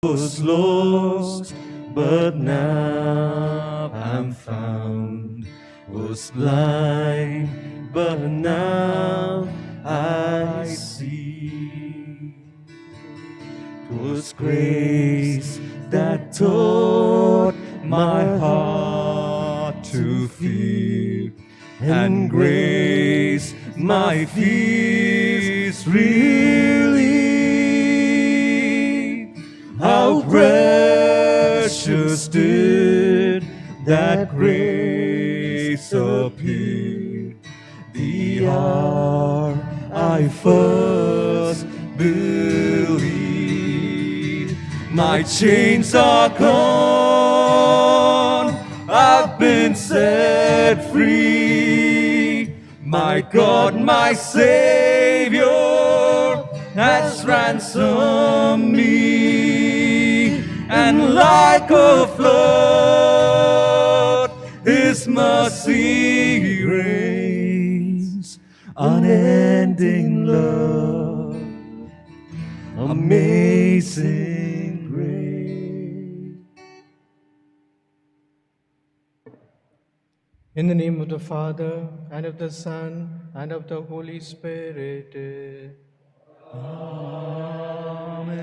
was lost, but now I'm found. Was blind, but now I see. 'Twas grace that taught my heart to fear, and grace my fears relieved. How precious did that grace appear, the hour I first believed. My chains are gone, I've been set free. My God, my Savior has ransomed me, and like a flood His mercy reigns. Unending love, amazing grace. In the name of the Father, and of the Son, and of the Holy Spirit. Amen.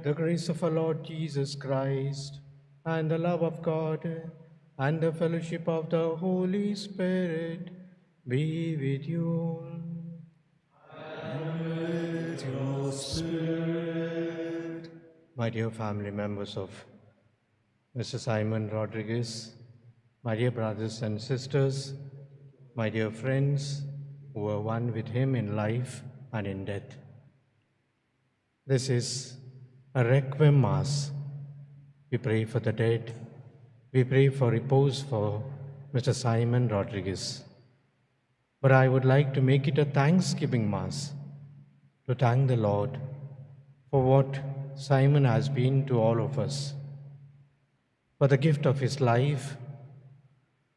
The grace of our Lord Jesus Christ, and the love of God, and the fellowship of the Holy Spirit be with you. And with your spirit. My dear family members of Mr. Simon Rodrigues, my dear brothers and sisters, my dear friends who were one with him in life and in death. This is a Requiem Mass. We pray for the dead. We pray for repose for Mr. Simon Rodrigues. But I would like to make it a Thanksgiving Mass, to thank the Lord for what Simon has been to all of us, for the gift of his life,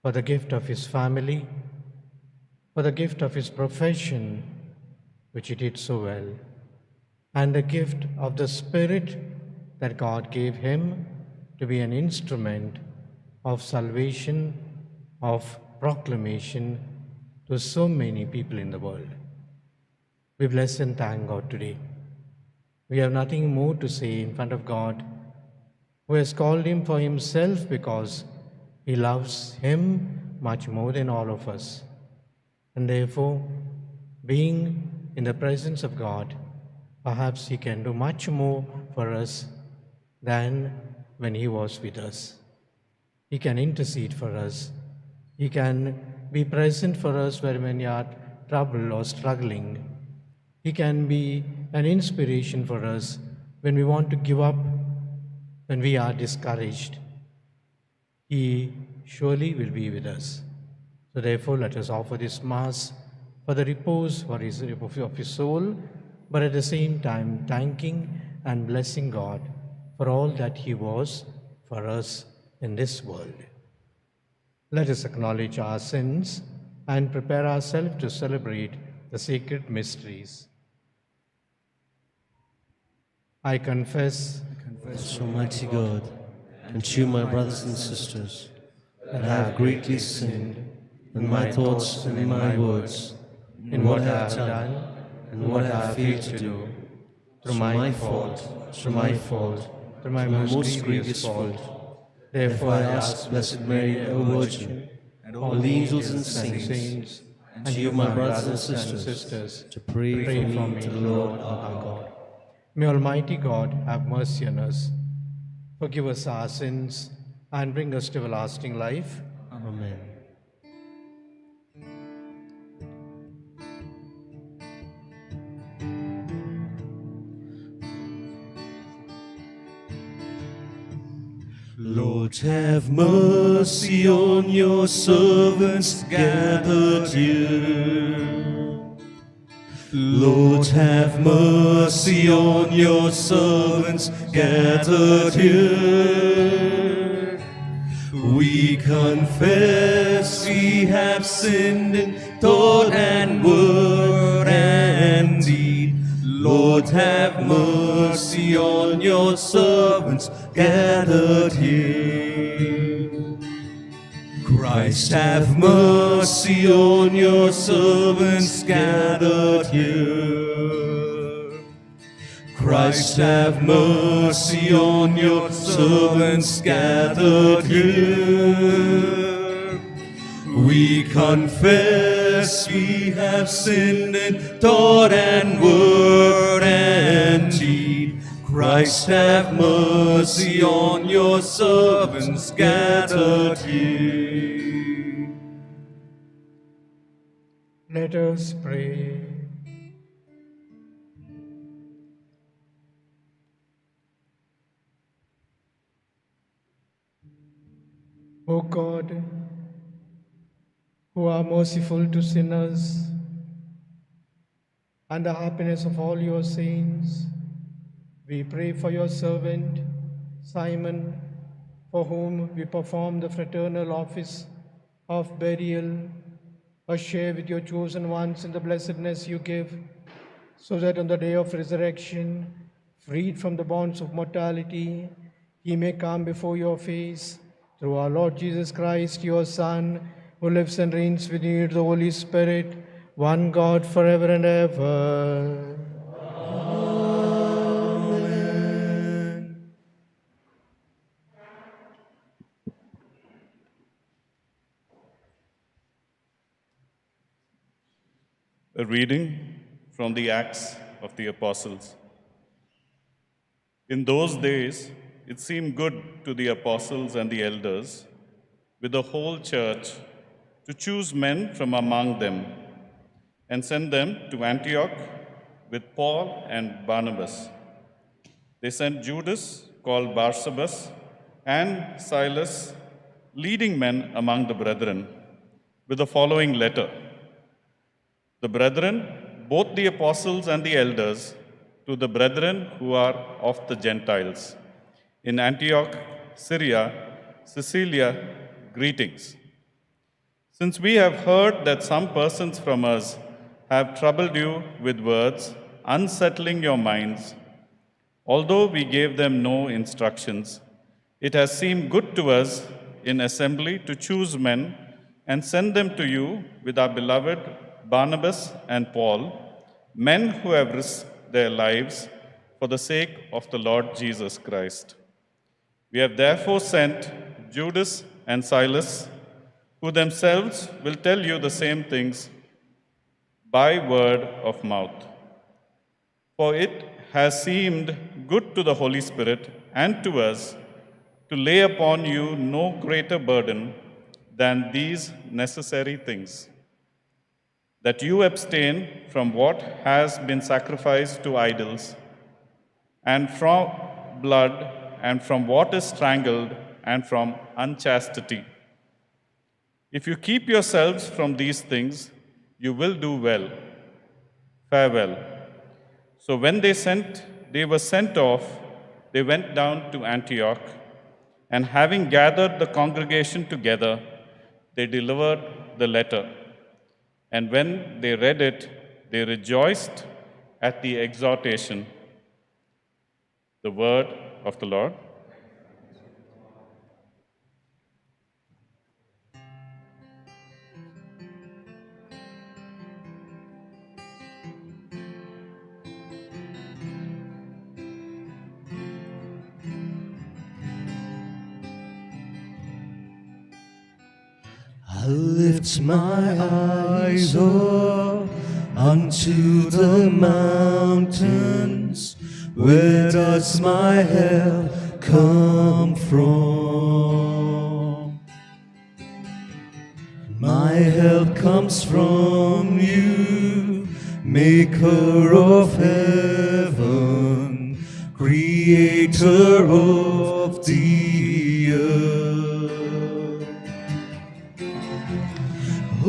for the gift of his family, for the gift of his profession, which he did so well, and the gift of the Spirit that God gave him to be an instrument of salvation, of proclamation to so many people in the world. We bless and thank God today. We have nothing more to say in front of God, who has called him for himself because he loves him much more than all of us. And therefore, being in the presence of God, perhaps he can do much more for us than when he was with us. He can intercede for us. He can be present for us when we are troubled or struggling. He can be an inspiration for us when we want to give up, when we are discouraged. He surely will be with us. So therefore, let us offer this Mass for the repose of his soul, but at the same time thanking and blessing God for all that he was for us in this world. Let us acknowledge our sins and prepare ourselves to celebrate the sacred mysteries. I confess, Almighty God, and you, my brothers and sisters, that I have greatly sinned in my thoughts and in my words, in what I have done and what I have failed to do, through my fault, through my most grievous fault. Therefore I ask Blessed Mary, ever Virgin, and all the angels and saints, and you, my brothers and sisters, to pray for me to the Lord our God. May Almighty God have mercy on us, forgive us our sins, and bring us to everlasting life. Amen. Lord, have mercy on your servants gathered here. Lord, have mercy on your servants gathered here. We confess we have sinned in thought and word and deed. Lord, have mercy on your servants gathered here. Christ, have mercy on your servants gathered here. Christ, have mercy on your servants gathered here. We confess we have sinned in thought and word and deed. Christ, have mercy on your servants gathered here. Let us pray. O God, who are merciful to sinners and the happiness of all your saints, we pray for your servant Simon, for whom we perform the fraternal office of burial, a share with your chosen ones in the blessedness you give, so that on the day of resurrection, freed from the bonds of mortality, he may come before your face through our Lord Jesus Christ, your Son, who lives and reigns with you in the Holy Spirit, one God forever and ever. Amen. A reading from the Acts of the Apostles. In those days, it seemed good to the apostles and the elders, with the whole church, to choose men from among them and send them to Antioch with Paul and Barnabas. They sent Judas, called Barsabas, and Silas, leading men among the brethren, with the following letter. The brethren, both the apostles and the elders, to the brethren who are of the Gentiles, in Antioch, Syria, Cilicia, greetings. Since we have heard that some persons from us have troubled you with words, unsettling your minds, although we gave them no instructions, it has seemed good to us in assembly to choose men and send them to you with our beloved Barnabas and Paul, men who have risked their lives for the sake of the Lord Jesus Christ. We have therefore sent Judas and Silas, who themselves will tell you the same things by word of mouth. For it has seemed good to the Holy Spirit and to us to lay upon you no greater burden than these necessary things: that you abstain from what has been sacrificed to idols, and from blood, and from what is strangled, and from unchastity. If you keep yourselves from these things, you will do well. Farewell. So when they were sent off, they went down to Antioch, and having gathered the congregation together, they delivered the letter. And when they read it, they rejoiced at the exhortation. The word of the Lord. I lift my eyes up unto the mountains. Where does my help come from? My help comes from you, maker of heaven, creator of the earth.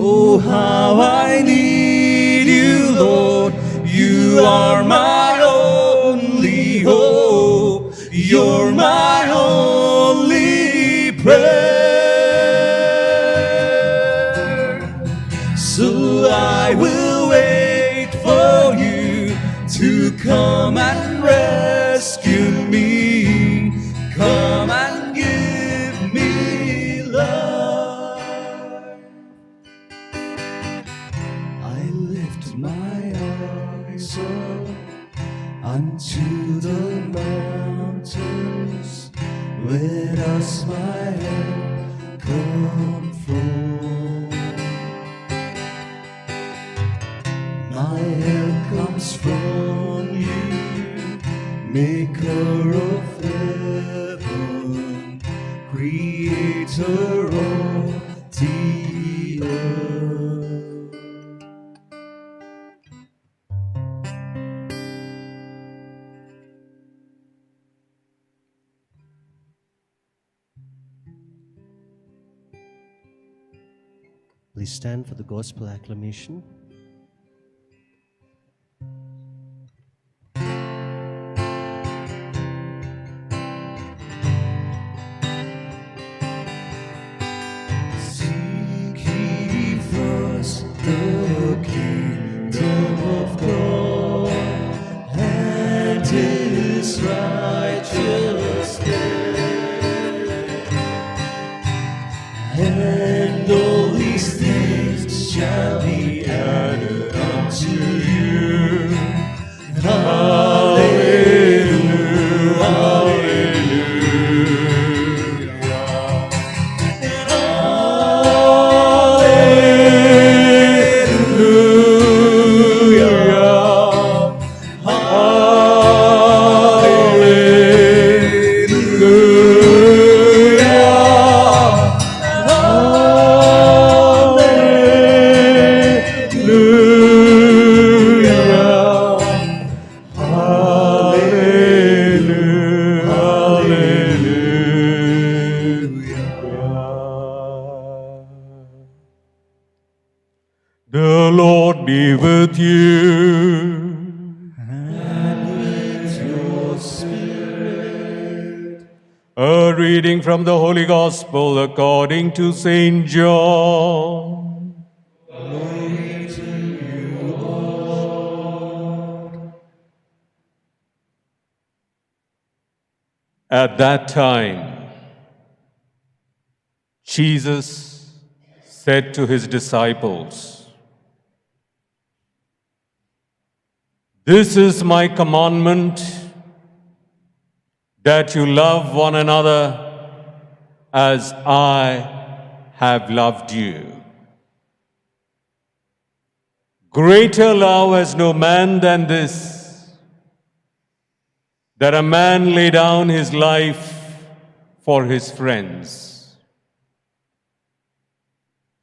Oh, how I need you, Lord. You are my only hope. You're my only prayer. So I will wait for you to come and rescue me. Come and give me life. I lift my eyes up unto the mountains. Where does my help come from? My help comes from you, Maker of heaven, Creator of the earth. Please stand for the gospel acclamation. Seek ye first the kingdom of God and His righteousness, and all these things shall be added unto you. Hallelujah, The Lord be with you. And with your spirit. A reading from the Holy Gospel according to St. John. Glory to you, O Lord. At that time, Jesus said to his disciples, "This is my commandment, that you love one another as I have loved you. Greater love has no man than this, that a man lay down his life for his friends.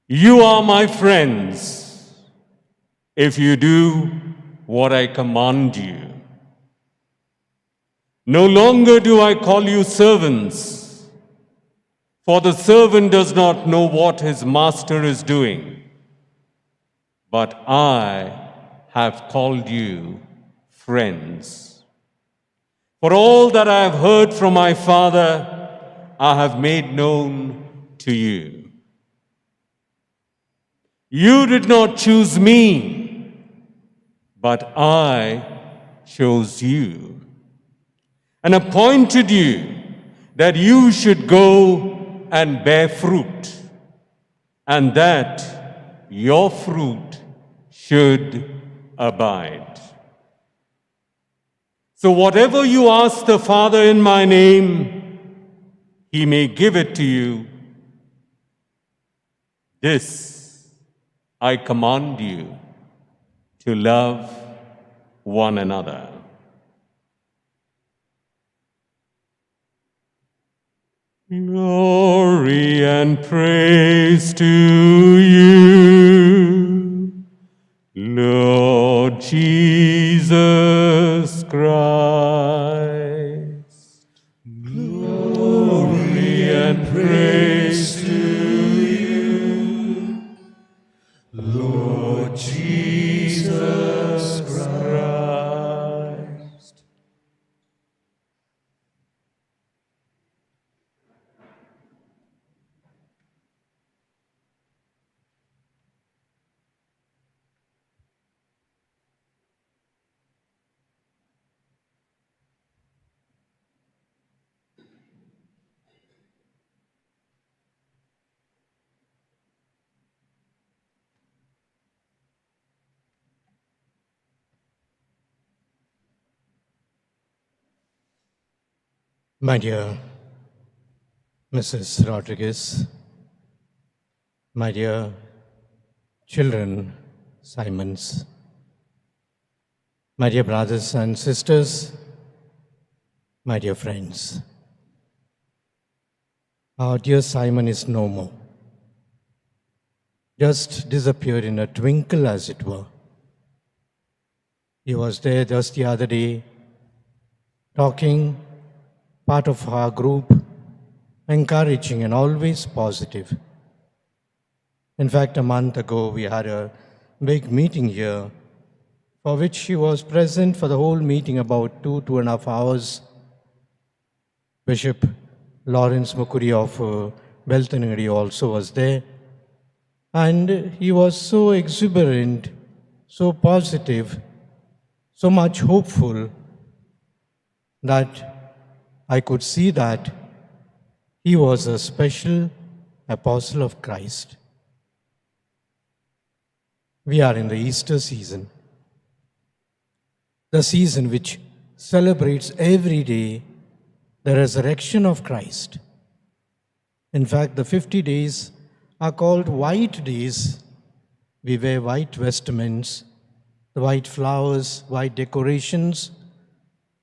You are my friends if you do what I command you. No longer do I call you servants, for the servant does not know what his master is doing. But I have called you friends. For all that I have heard from my Father, I have made known to you. You did not choose me, but I chose you and appointed you that you should go and bear fruit, and that your fruit should abide. So whatever you ask the Father in my name, He may give it to you. This I command you, to love one another." Glory and praise to you, Lord Jesus Christ. Glory and praise to you, Lord Jesus Christ. My dear Mrs. Rodrigues, my dear children, Simons, my dear brothers and sisters, my dear friends, our dear Simon is no more. Just disappeared in a twinkle, as it were. He was there just the other day, talking, part of our group, encouraging and always positive. In fact, a month ago, we had a big meeting here, for which he was present for the whole meeting, about 2.5 hours. Bishop Lawrence Mukuri of Beltanagadi also was there. And he was so exuberant, so positive, so much hopeful, that I could see that he was a special apostle of Christ. We are in the Easter season, the season which celebrates every day the resurrection of Christ. In fact, the 50 days are called white days. We wear white vestments, the white flowers, white decorations,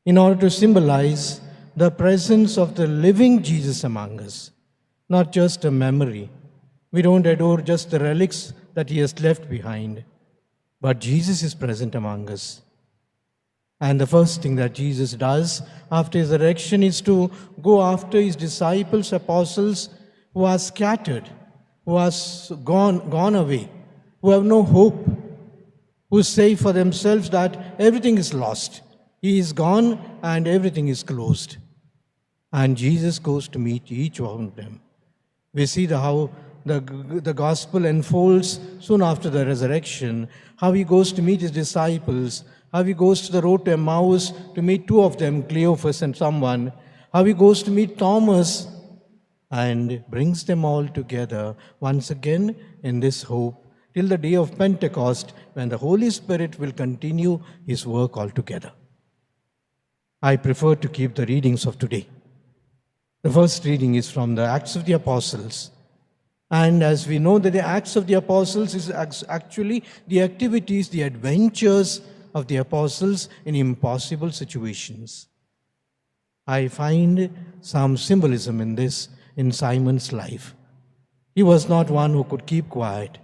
in order to symbolize the presence of the living Jesus among us, not just a memory. We don't adore just the relics that he has left behind, but Jesus is present among us. And the first thing that Jesus does after his resurrection is to go after his disciples, apostles, who are scattered, who are gone away, who have no hope, who say for themselves that everything is lost. He is gone and everything is closed. And Jesus goes to meet each one of them. We see how the gospel unfolds soon after the resurrection, how he goes to meet his disciples, how he goes to the road to Emmaus to meet two of them, Cleophas and someone, how he goes to meet Thomas and brings them all together once again in this hope till the day of Pentecost, when the Holy Spirit will continue his work altogether. I prefer to keep the readings of today. The first reading is from the Acts of the Apostles. And as we know that the Acts of the Apostles is actually the activities, the adventures of the apostles in impossible situations. I find some symbolism in this in Simon's life. He was not one who could keep quiet.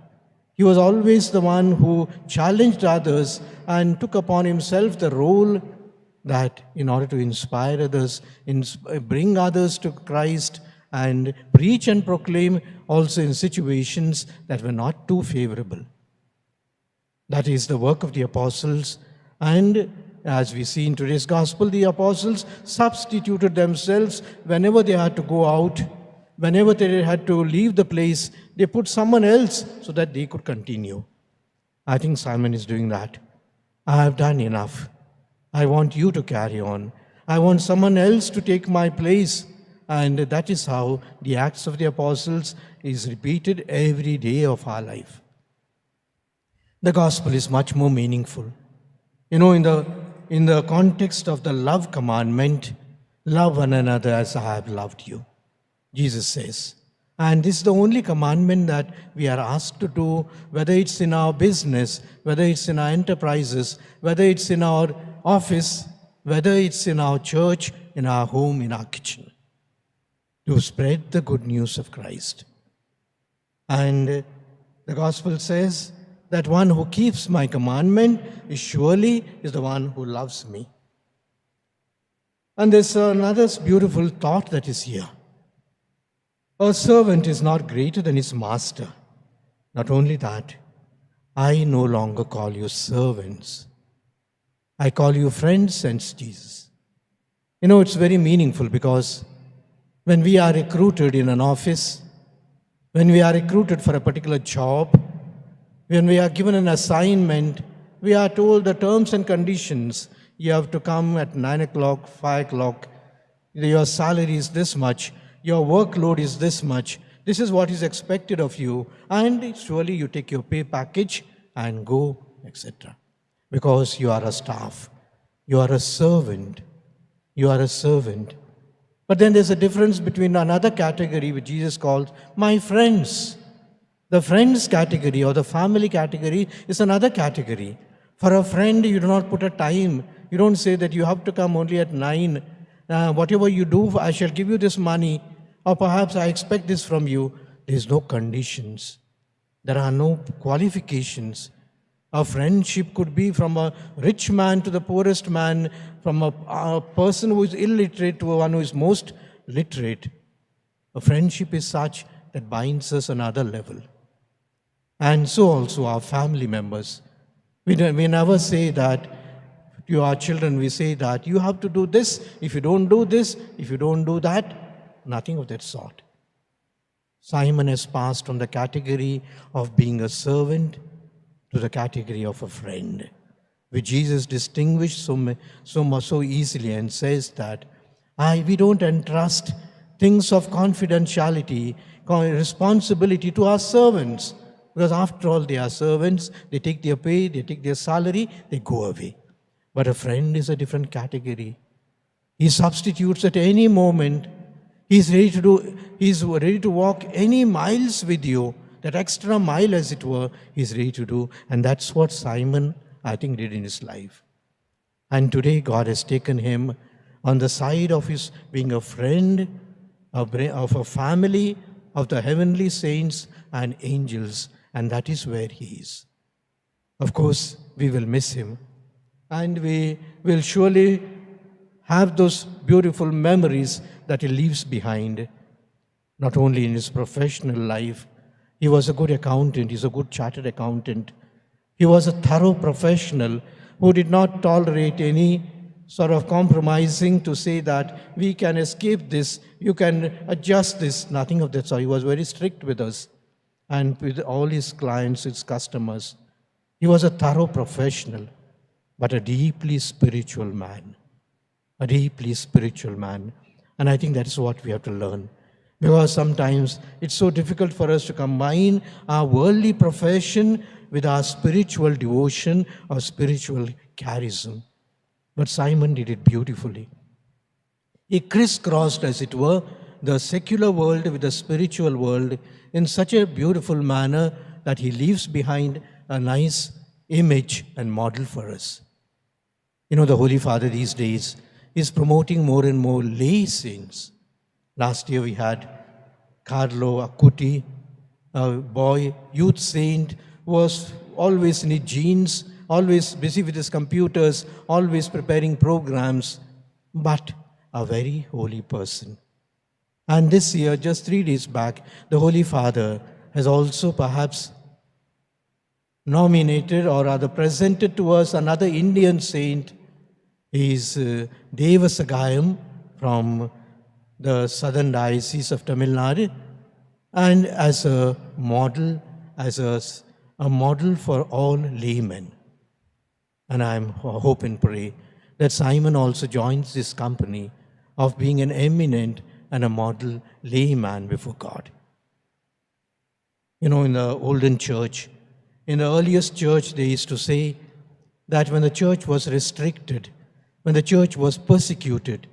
He was always the one who challenged others and took upon himself the role that in order to inspire others, bring others to Christ, and preach and proclaim also in situations that were not too favorable. That is the work of the apostles. And as we see in today's gospel, the apostles substituted themselves whenever they had to go out, whenever they had to leave the place, they put someone else so that they could continue. I think Simon is doing that. I have done enough. I want you to carry on. I want someone else to take my place. And that is how the Acts of the Apostles is repeated every day of our life. The gospel is much more meaningful. You know, in the context of the love commandment, love one another as I have loved you, Jesus says. And this is the only commandment that we are asked to do, whether it's in our business, whether it's in our enterprises, whether it's in our office, whether it's in our church, in our home, in our kitchen, to spread the good news of Christ. And the gospel says that one who keeps my commandment is the one who loves me. And there's another beautiful thought that is here. A servant is not greater than his master. Not only that, I no longer call you servants. I call you friends, says Jesus. You know, it's very meaningful because when we are recruited in an office, when we are recruited for a particular job, when we are given an assignment, we are told the terms and conditions. You have to come at 9 o'clock, 5 o'clock. Your salary is this much. Your workload is this much. This is what is expected of you. And surely you take your pay package and go, etc. Because you are a staff. You are a servant. You are a servant. But then there's a difference between another category which Jesus calls my friends. The friends category or the family category is another category. For a friend, you do not put a time. You don't say that you have to come only at 9. Whatever you do, I shall give you this money, or perhaps I expect this from you. There's no conditions. There are no qualifications. A friendship could be from a rich man to the poorest man, from a person who is illiterate to one who is most literate. A friendship is such that binds us another level. And so also our family members. We never say that to our children, we say that you have to do this, if you don't do this, if you don't do that, nothing of that sort. Simon has passed from the category of being a servant to the category of a friend, which Jesus distinguished so easily and says that we don't entrust things of confidentiality, responsibility to our servants, because after all they are servants, they take their pay, they take their salary, they go away. But a friend is a different category. He substitutes at any moment. He's ready to walk any miles with you. That extra mile, as it were, he's ready to do. And that's what Simon, I think, did in his life. And today God has taken him on the side of his being a friend, of a family, of the heavenly saints and angels. And that is where he is. Of course, we will miss him. And we will surely have those beautiful memories that he leaves behind, not only in his professional life. He was a good accountant. He's a good chartered accountant. He was a thorough professional who did not tolerate any sort of compromising to say that we can escape this, you can adjust this, nothing of that sort. He was very strict with us and with all his clients, his customers. He was a thorough professional, but a deeply spiritual man. A deeply spiritual man. And I think that is what we have to learn. Because sometimes it's so difficult for us to combine our worldly profession with our spiritual devotion or spiritual charism. But Simon did it beautifully. He crisscrossed, as it were, the secular world with the spiritual world in such a beautiful manner that he leaves behind a nice image and model for us. You know, the Holy Father these days is promoting more and more lay saints. Last year we had Carlo Acuti, a boy, youth saint, who was always in his jeans, always busy with his computers, always preparing programs, but a very holy person. And this year, just 3 days back, the Holy Father has also perhaps nominated or rather presented to us another Indian saint. He is Devasagayam from the southern diocese of Tamil Nadu, and as a model, as a model for all laymen. And I hope and pray that Simon also joins this company of being an eminent and a model layman before God. You know, in the olden church, in the earliest church, they used to say that when the church was restricted, when the church was persecuted,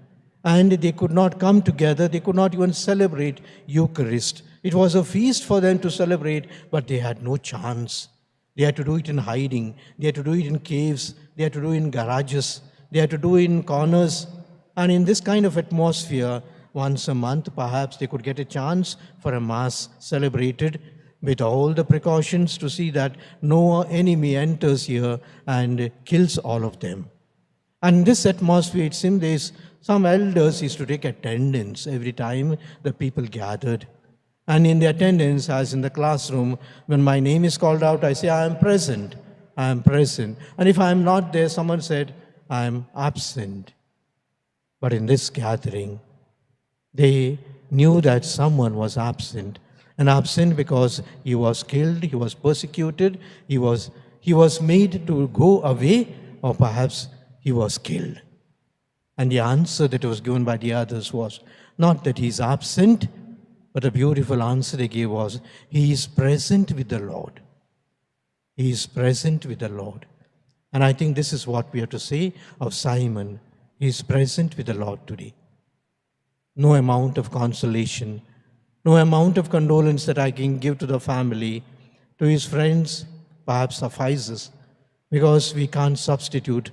and they could not come together, they could not even celebrate Eucharist. It was a feast for them to celebrate, but they had no chance. They had to do it in hiding. They had to do it in caves. They had to do it in garages. They had to do it in corners. And in this kind of atmosphere, once a month, perhaps they could get a chance for a mass celebrated with all the precautions to see that no enemy enters here and kills all of them. And in this atmosphere, it seems some elders used to take attendance every time the people gathered. And in the attendance, as in the classroom, when my name is called out, I say, I am present, I am present. And if I am not there, someone said, I am absent. But in this gathering, they knew that someone was absent. And absent because he was killed, he was persecuted, he was made to go away, or perhaps he was killed. And the answer that was given by the others was not that he is absent, but the beautiful answer they gave was, he is present with the Lord. He is present with the Lord. And I think this is what we have to say of Simon. He is present with the Lord today. no amount of consolation, no amount of condolence that I can give to the family, to his friends, perhaps suffices, because we can't substitute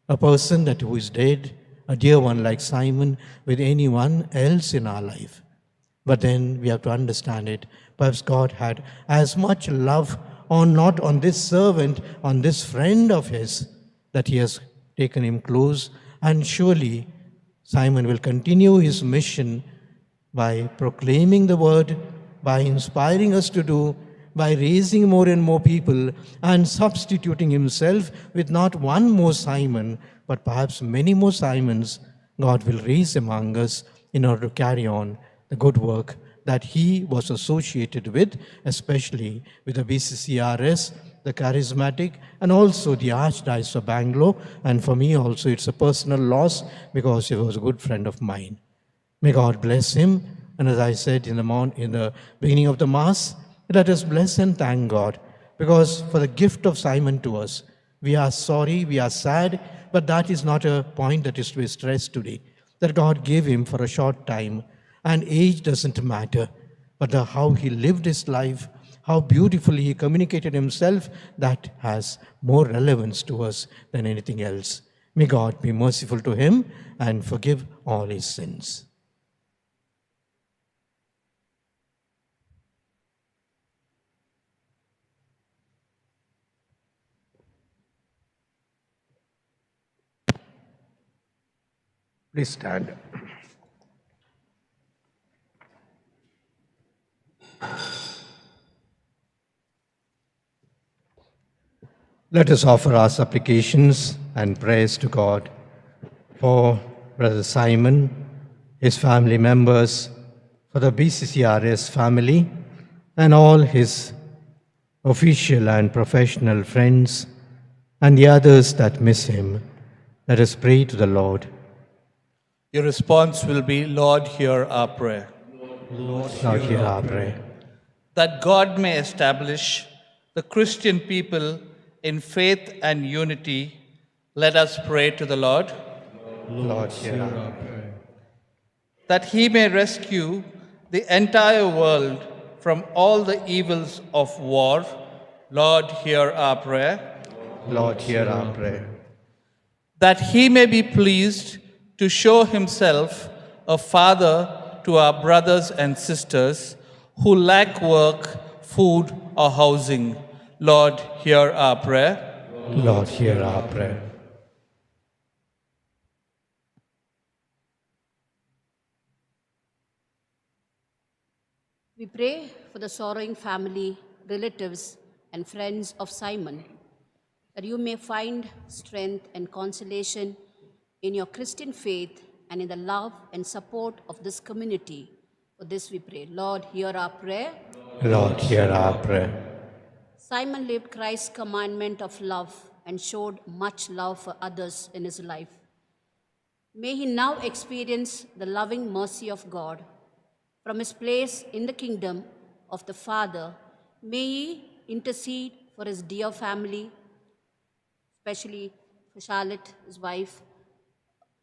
a person that who is dead, a dear one like Simon, with anyone else in our life. But then we have to understand it. Perhaps God had as much love not on this servant, on this friend of his, that he has taken him close. And surely Simon will continue his mission by proclaiming the word, by inspiring us to do, by raising more and more people, and substituting himself with not one more Simon, but perhaps many more Simons God will raise among us in order to carry on the good work that he was associated with, especially with the BCCRS, the charismatic, and also the Archdiocese of Bangalore. And for me also, it's a personal loss because he was a good friend of mine. May God bless him. And as I said in the beginning of the Mass, let us bless and thank God, because for the gift of Simon to us, we are sorry, we are sad, but that is not a point that is to be stressed today. That God gave him for a short time, and age doesn't matter, but how he lived his life, how beautifully he communicated himself, that has more relevance to us than anything else. May God be merciful to him and forgive all his sins. Please stand. Let us offer our supplications and prayers to God for Brother Simon, his family members, for the BCCRS family, and all his official and professional friends, and the others that miss him. Let us pray to the Lord. Your response will be, Lord, hear our prayer. Lord, hear our prayer. That God may establish the Christian people in faith and unity, let us pray to the Lord. Lord, hear our prayer. That he may rescue the entire world from all the evils of war, Lord, hear our prayer. Lord, hear our prayer. That he may be pleased to show himself a father to our brothers and sisters who lack work, food, or housing. Lord, hear our prayer. Lord, hear our prayer. We pray for the sorrowing family, relatives, and friends of Simon, that you may find strength and consolation in your Christian faith and in the love and support of this community. For this we pray. Lord, hear our prayer. Lord, hear our prayer. Simon lived Christ's commandment of love and showed much love for others in his life. May he now experience the loving mercy of God. From his place in the kingdom of the Father, may he intercede for his dear family, especially for Charlotte, his wife,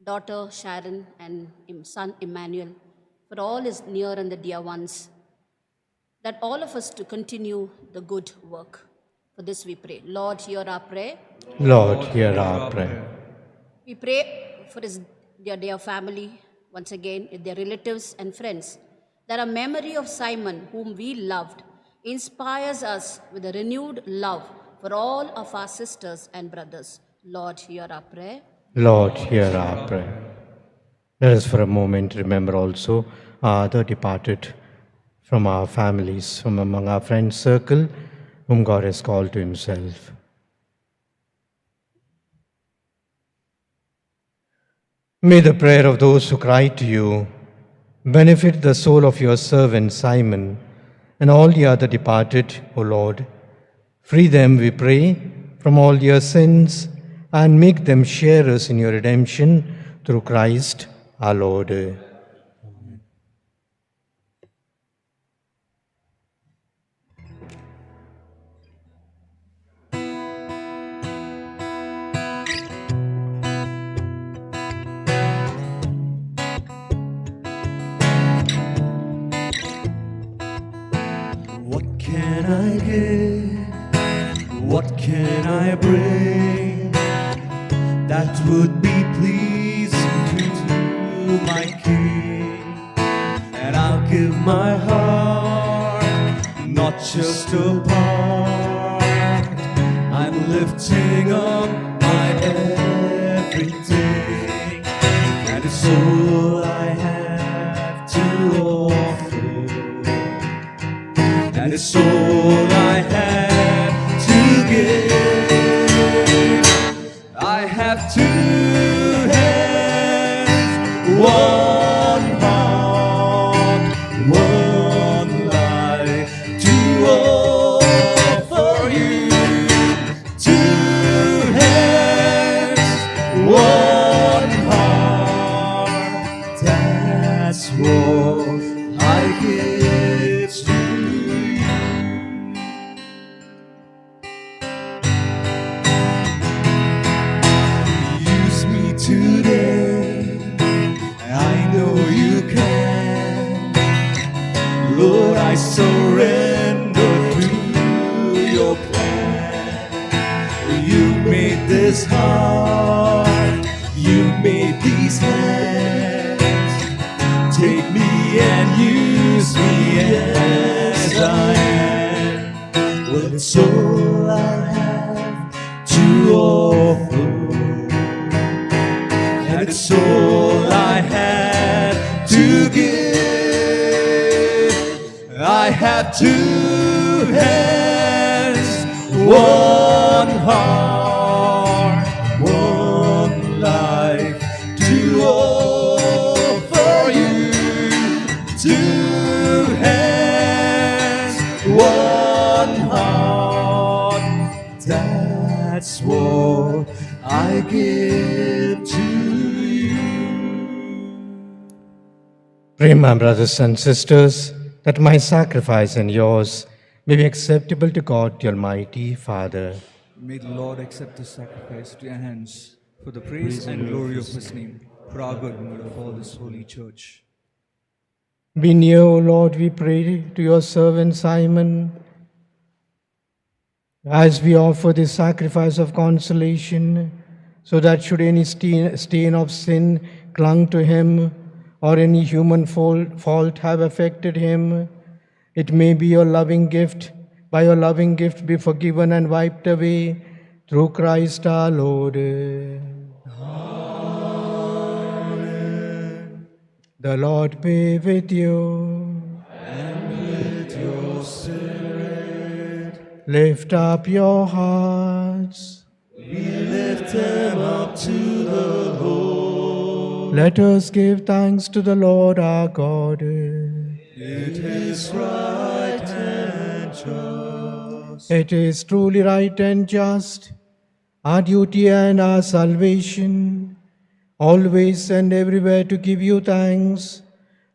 daughter Sharon, and son Emmanuel, for all his near and the dear ones, that all of us to continue the good work. For this we pray. Lord, hear our prayer. Lord, hear our prayer. We pray for his dear family, once again, their relatives and friends, that a memory of Simon, whom we loved, inspires us with a renewed love for all of our sisters and brothers. Lord, hear our prayer. Lord, hear our prayer. Let us for a moment remember also our other departed from our families, from among our friends' circle, whom God has called to himself. May the prayer of those who cry to you benefit the soul of your servant Simon and all the other departed, O Lord. Free them, we pray, from all their sins and make them sharers in your redemption through Christ our Lord. can I give? What can I bring that would be pleasing to my King? And I'll give my heart, not just a part. I'm lifting up my everything, and it's all I have to offer, and it's all I have to give. I have two hands, one heart, one life to offer you. Two hands, one heart, that's what I give to you. Use me today, I know you can. Lord, I surrender to your plan. You made this heart, you made these hands. Take me and use me as I am. Well, it's all I have to offer, and it's all I have to give. I have two hands, one heart, one life to offer you. Two hands, one heart, that's what I give to you. Pray, my brothers and sisters, that my sacrifice and yours may be acceptable to God, the Almighty Father. May the Lord accept this sacrifice to your hands for the praise and glory of his name, for our good and of all this holy church. Be near, O Lord, we pray, to your servant Simon, as we offer this sacrifice of consolation, so that should any stain of sin clung to him, or any human fault have affected him, it may be your loving gift, by your loving gift be forgiven and wiped away, through Christ our Lord. Amen. The Lord be with you. And with your spirit, Lift up your hearts. we lift them up to the Lord. Let us give thanks to the Lord our God. It is right and just. It is truly right and just, our duty and our salvation, always and everywhere to give you thanks,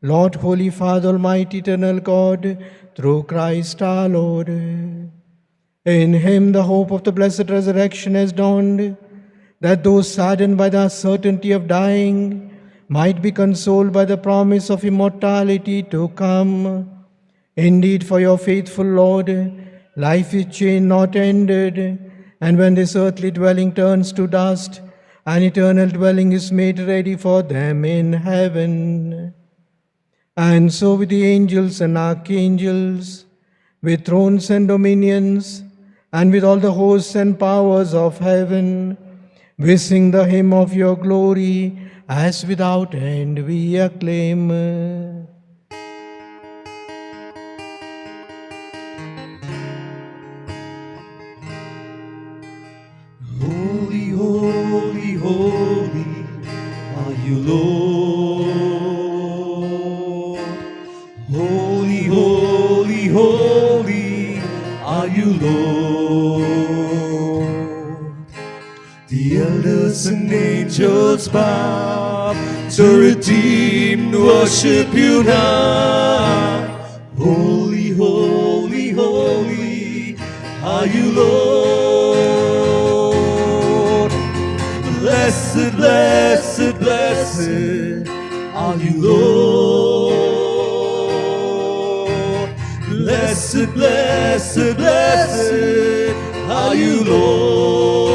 Lord, Holy Father, Almighty, eternal God, through Christ our Lord. In him the hope of the blessed resurrection has dawned, that those saddened by the certainty of dying might be consoled by the promise of immortality to come. Indeed, for your faithful Lord, life is chain not ended, and when this earthly dwelling turns to dust, an eternal dwelling is made ready for them in heaven. And so with the angels and archangels, with thrones and dominions, and with all the hosts and powers of heaven, we sing the hymn of your glory, as without end we acclaim. Holy, holy, holy are you, Lord. Holy, holy, holy are you, Lord. The elders and angels bow to redeemed worship you now. Holy, holy, holy are you, Lord. Blessed, blessed, blessed are you, Lord. Blessed, Blessed, blessed, blessed are you, Lord.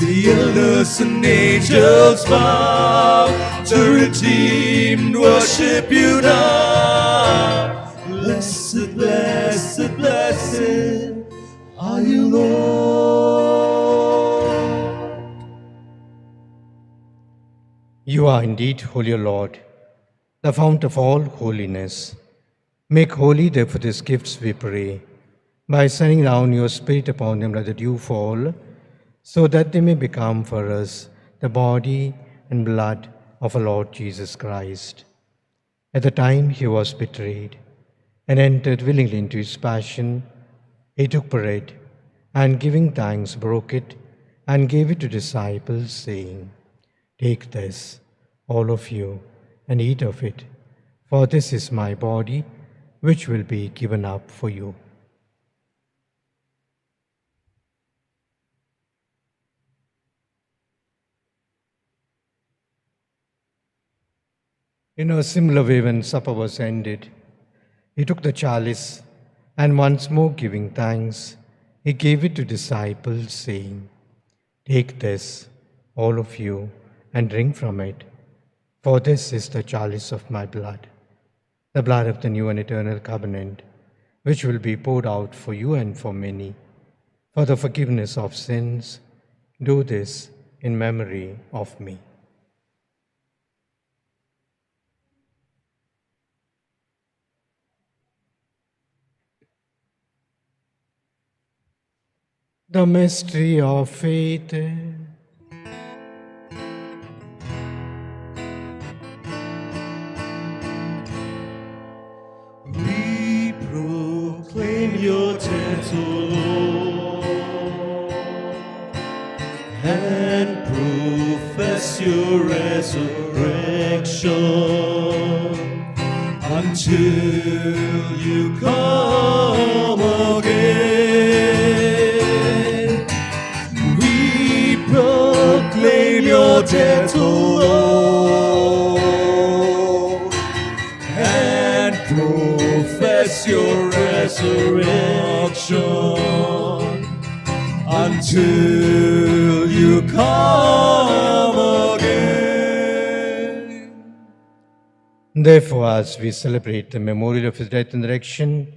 The elders and angels bow, the redeemed worship you now. Blessed, blessed, blessed are you, Lord. You are indeed holy, O Lord, the fount of all holiness. Make holy, therefore, these gifts, we pray, by sending down your Spirit upon them like the dew fall, so that they may become for us the body and blood of our Lord Jesus Christ. At the time he was betrayed and entered willingly into his passion, he took bread and, giving thanks, broke it and gave it to disciples, saying, "Take this, all of you, and eat of it, for this is my body, which will be given up for you." In a similar way, when supper was ended, he took the chalice, and once more giving thanks, he gave it to disciples, saying, "Take this, all of you, and drink from it, for this is the chalice of my blood, the blood of the new and eternal covenant, which will be poured out for you and for many, for the forgiveness of sins. Do this in memory of me." The mystery of faith. We proclaim your death, O Lord, and profess your resurrection until you come again. We proclaim your death, O Lord, and profess your resurrection until you come again. Therefore, as we celebrate the memorial of his death and resurrection,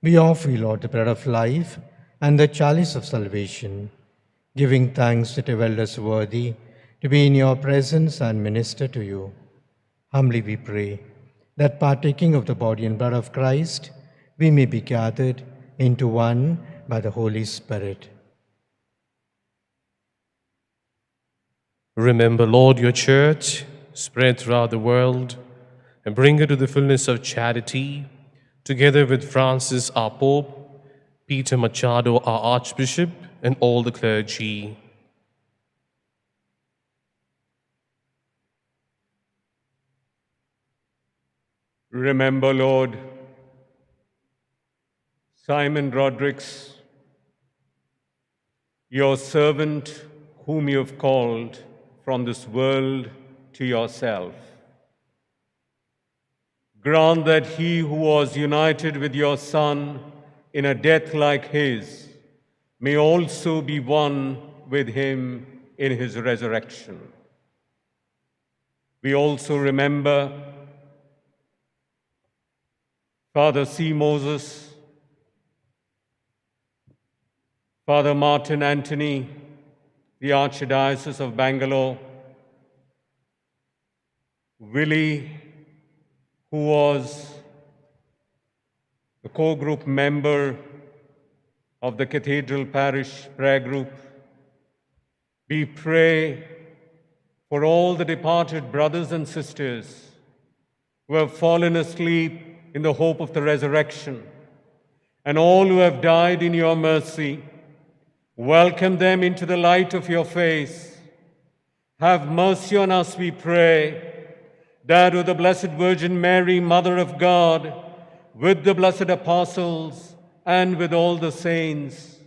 we offer you, Lord, the bread of life and the chalice of salvation, giving thanks that have held us worthy to be in your presence and minister to you. Humbly we pray that, partaking of the body and blood of Christ, we may be gathered into one by the Holy Spirit. Remember, Lord, your church spread throughout the world and bring her to the fullness of charity, together with Francis, our Pope, Peter Machado, our Archbishop, and all the clergy. Remember, Lord, Simon Rodrigues, your servant whom you have called from this world to yourself. Grant that he who was united with your Son in a death like his may also be one with him in his resurrection. We also remember Father C. Moses, Father Martin Anthony, the Archdiocese of Bangalore, Willie, who was the core group member of the Cathedral Parish Prayer Group. We pray for all the departed brothers and sisters who have fallen asleep in the hope of the resurrection, and all who have died in your mercy. Welcome them into the light of your face. Have mercy on us, we pray, that with the Blessed Virgin Mary, Mother of God, with the blessed apostles, and with all the saints,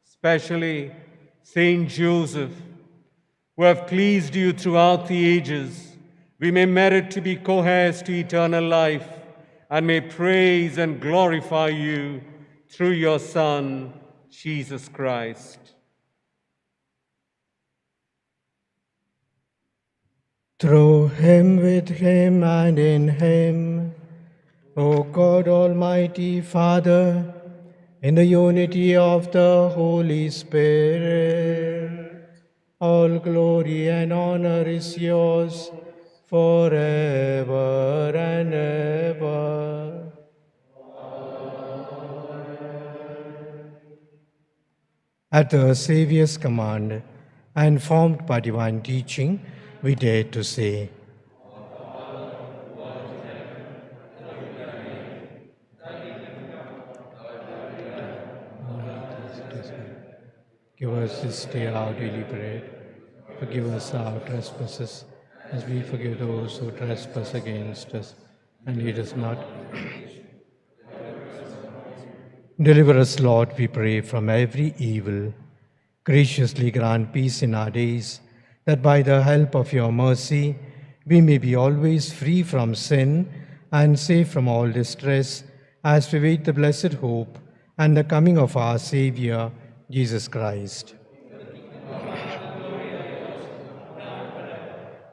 especially Saint Joseph, who have pleased you throughout the ages, we may merit to be co-heirs to eternal life and may praise and glorify you through your Son, Jesus Christ. Through him, with him, and in him, O God, Almighty Father, in the unity of the Holy Spirit, all glory and honor is yours forever and ever. At the Saviour's command, and formed by divine teaching, we dare to say, give us this day our daily bread. Forgive us our trespasses, as we forgive those who trespass against us. And lead us not. Deliver us, Lord, we pray, from every evil. Graciously grant peace in our days, that by the help of your mercy we may be always free from sin and safe from all distress, as we wait the blessed hope and the coming of our Saviour, Jesus Christ.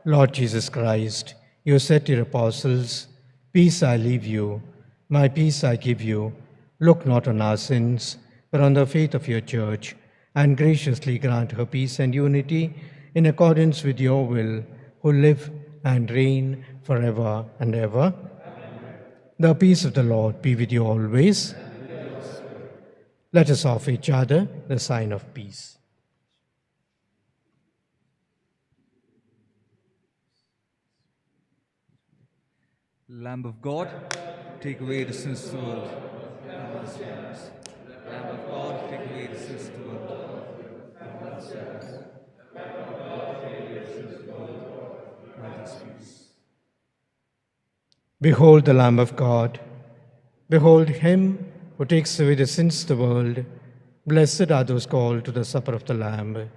Lord Jesus Christ, you said to your apostles, "Peace I leave you, my peace I give you. Look not on our sins, but on the faith of your church, and graciously grant her peace and unity in accordance with your will, who live and reign forever and ever." The peace of the Lord be with you always. Let us offer each other the sign of peace. Lamb of God, take away the sins of the world. Have mercy on us. Lamb of God, take away the sins of the world. Have mercy on us. Lamb of God, take away the sins of the world. Grant us peace. Behold the Lamb of God. Behold him who takes away the sins of the world. Blessed are those called to the supper of the Lamb.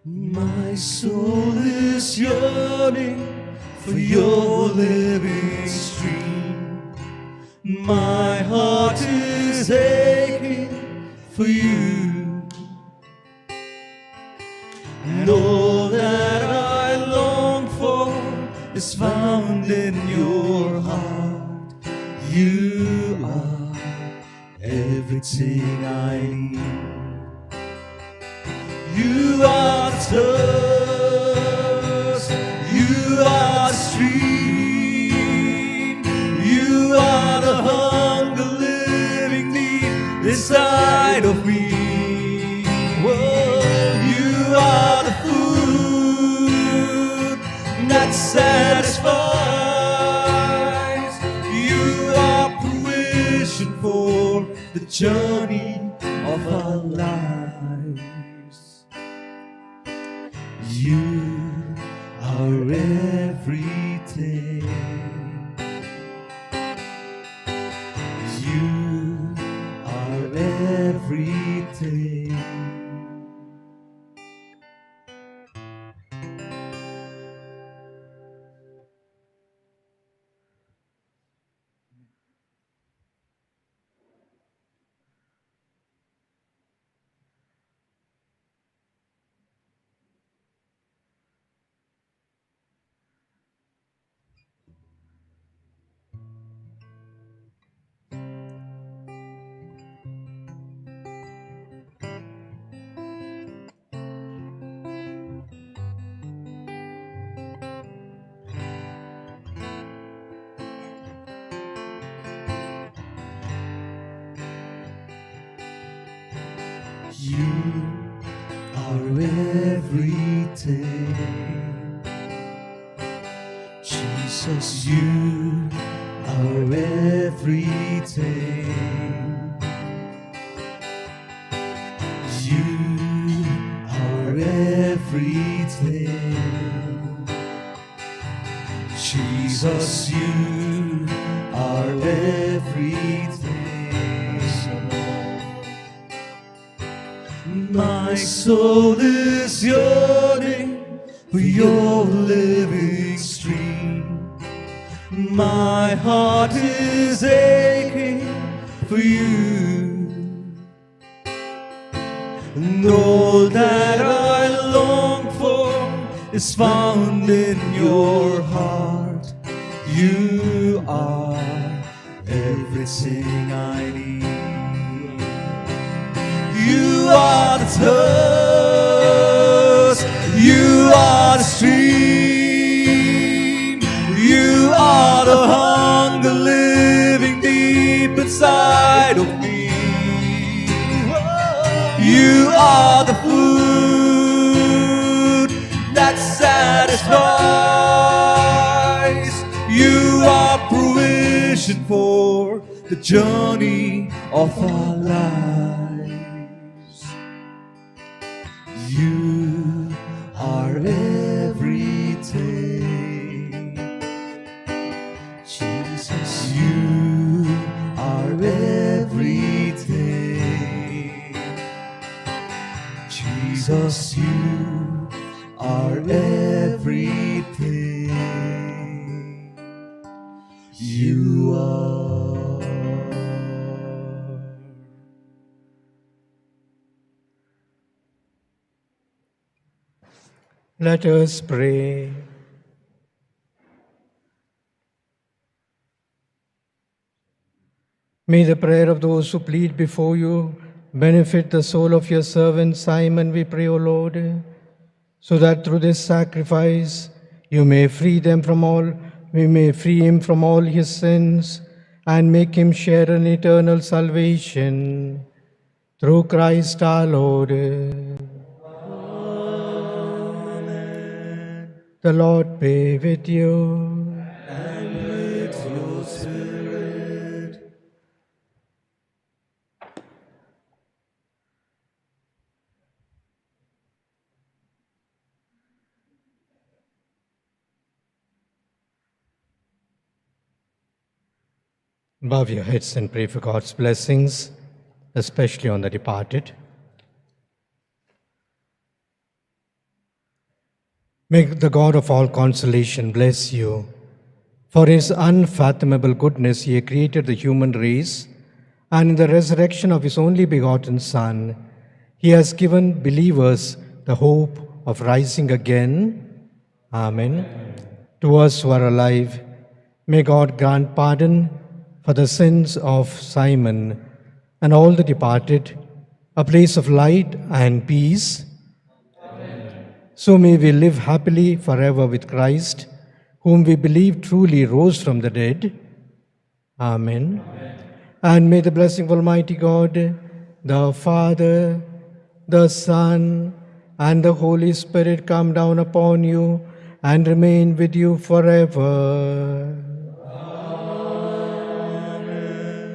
My soul is yearning for your living stream. My heart is aching for you. And all that I long for is found in your heart. You are everything I need. You are the thirst, you are the stream, you are the hunger living deep inside of me. Oh, you are the food that satisfies. You are provision for the journey of our lives. You are everything. You are everything. You are everything. Jesus, you are everything. You are everything. Jesus, you are everything. My soul is yearning for your living stream. My heart is aching for you. And all that I long for is found in your heart. You are everything I need. You are the thirst, you are the stream, you are the hunger living deep inside of me. You are the food that satisfies. You are provision for the journey of our lives. You are everything. Jesus, you are everything. Jesus, you are everything. You are. Let us pray. May the prayer of those who plead before you benefit the soul of your servant Simon, we pray, O Lord, so that through this sacrifice you may free him from all his sins and make him share in eternal salvation. Through Christ our Lord. Amen. The Lord be with you. And with your spirit. Bow your heads and pray for God's blessings, especially on the departed. May the God of all consolation bless you. For his unfathomable goodness, he created the human race, and in the resurrection of his only begotten Son, he has given believers the hope of rising again. Amen. To us who are alive, may God grant pardon for the sins of Simon and all the departed, a place of light and peace. Amen. So may we live happily forever with Christ, whom we believe truly rose from the dead. Amen. Amen. And may the blessing of Almighty God, the Father, the Son, and the Holy Spirit come down upon you and remain with you forever. Amen.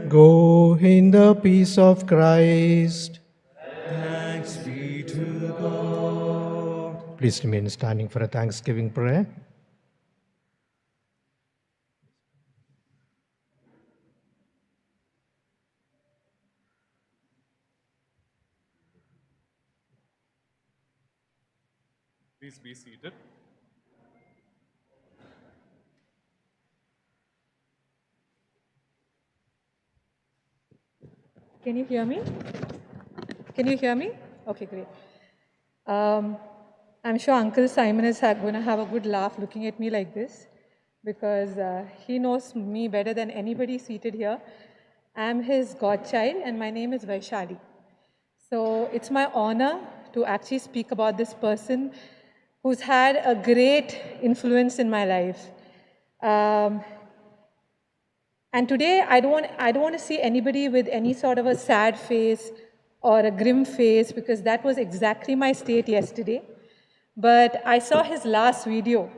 Go in the peace of Christ. Thanks be to God. Please remain standing for a thanksgiving prayer. Please be seated. Can you hear me? Can you hear me? Okay, great. I'm sure Uncle Simon is going to have a good laugh looking at me like this because he knows me better than anybody seated here. I'm his godchild and my name is Vaishali. So it's my honor to actually speak about this person who's had a great influence in my life. And today, I don't want to see anybody with any sort of a sad face or a grim face, because that was exactly my state yesterday. But I saw his last video,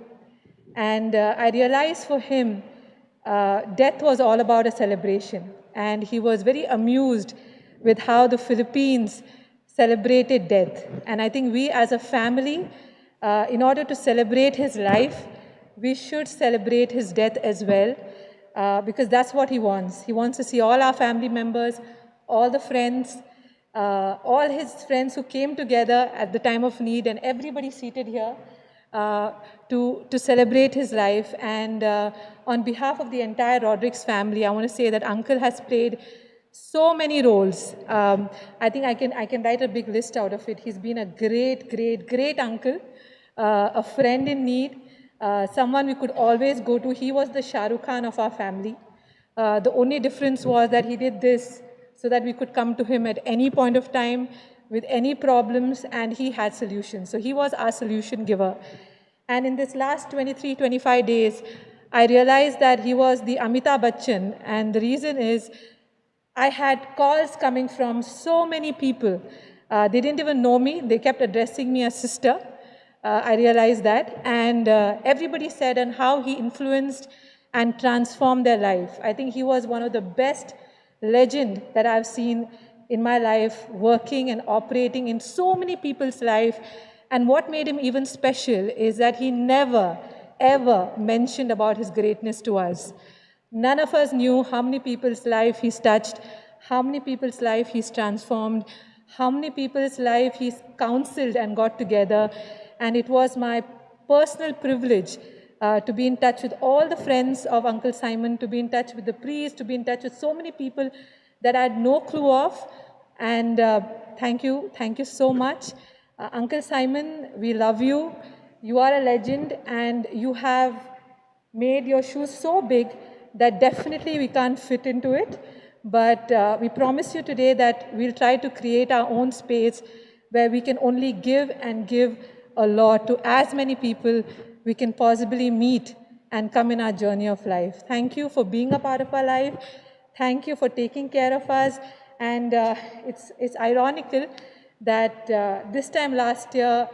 and I realized for him, death was all about a celebration. And he was very amused with how the Philippines celebrated death. And I think we as a family, in order to celebrate his life, we should celebrate his death as well, because that's what he wants. He wants to see all our family members, all the friends, all his friends who came together at the time of need, and everybody seated here to celebrate his life. And on behalf of the entire Rodrigues family, I want to say that Uncle has played so many roles. I think I can write a big list out of it. He's been a great, great, great uncle, a friend in need, someone we could always go to. He was the Shah Rukh Khan of our family. The only difference was that he did this so that we could come to him at any point of time with any problems, and he had solutions. So he was our solution giver. And in this last 23, 25 days, I realized that he was the Amitabh Bachchan, and the reason is I had calls coming from so many people. They didn't even know me. They kept addressing me as sister. I realized that. And everybody said and how he influenced and transformed their life. I think he was one of the best legend that I've seen in my life, working and operating in so many people's life. And what made him even special is that he never, ever mentioned about his greatness to us. None of us knew how many people's life he's touched, how many people's life he's transformed, how many people's life he's counseled and got together. And it was my personal privilege to be in touch with all the friends of Uncle Simon, to be in touch with the priest, to be in touch with so many people that I had no clue of. And thank you so much. Uncle Simon, we love you. You are a legend, and you have made your shoes so big that definitely we can't fit into it. But we promise you today that we'll try to create our own space where we can only give and give a lot to as many people we can possibly meet and come in our journey of life. Thank you for being a part of our life. Thank you for taking care of us. And it's ironical that this time last year,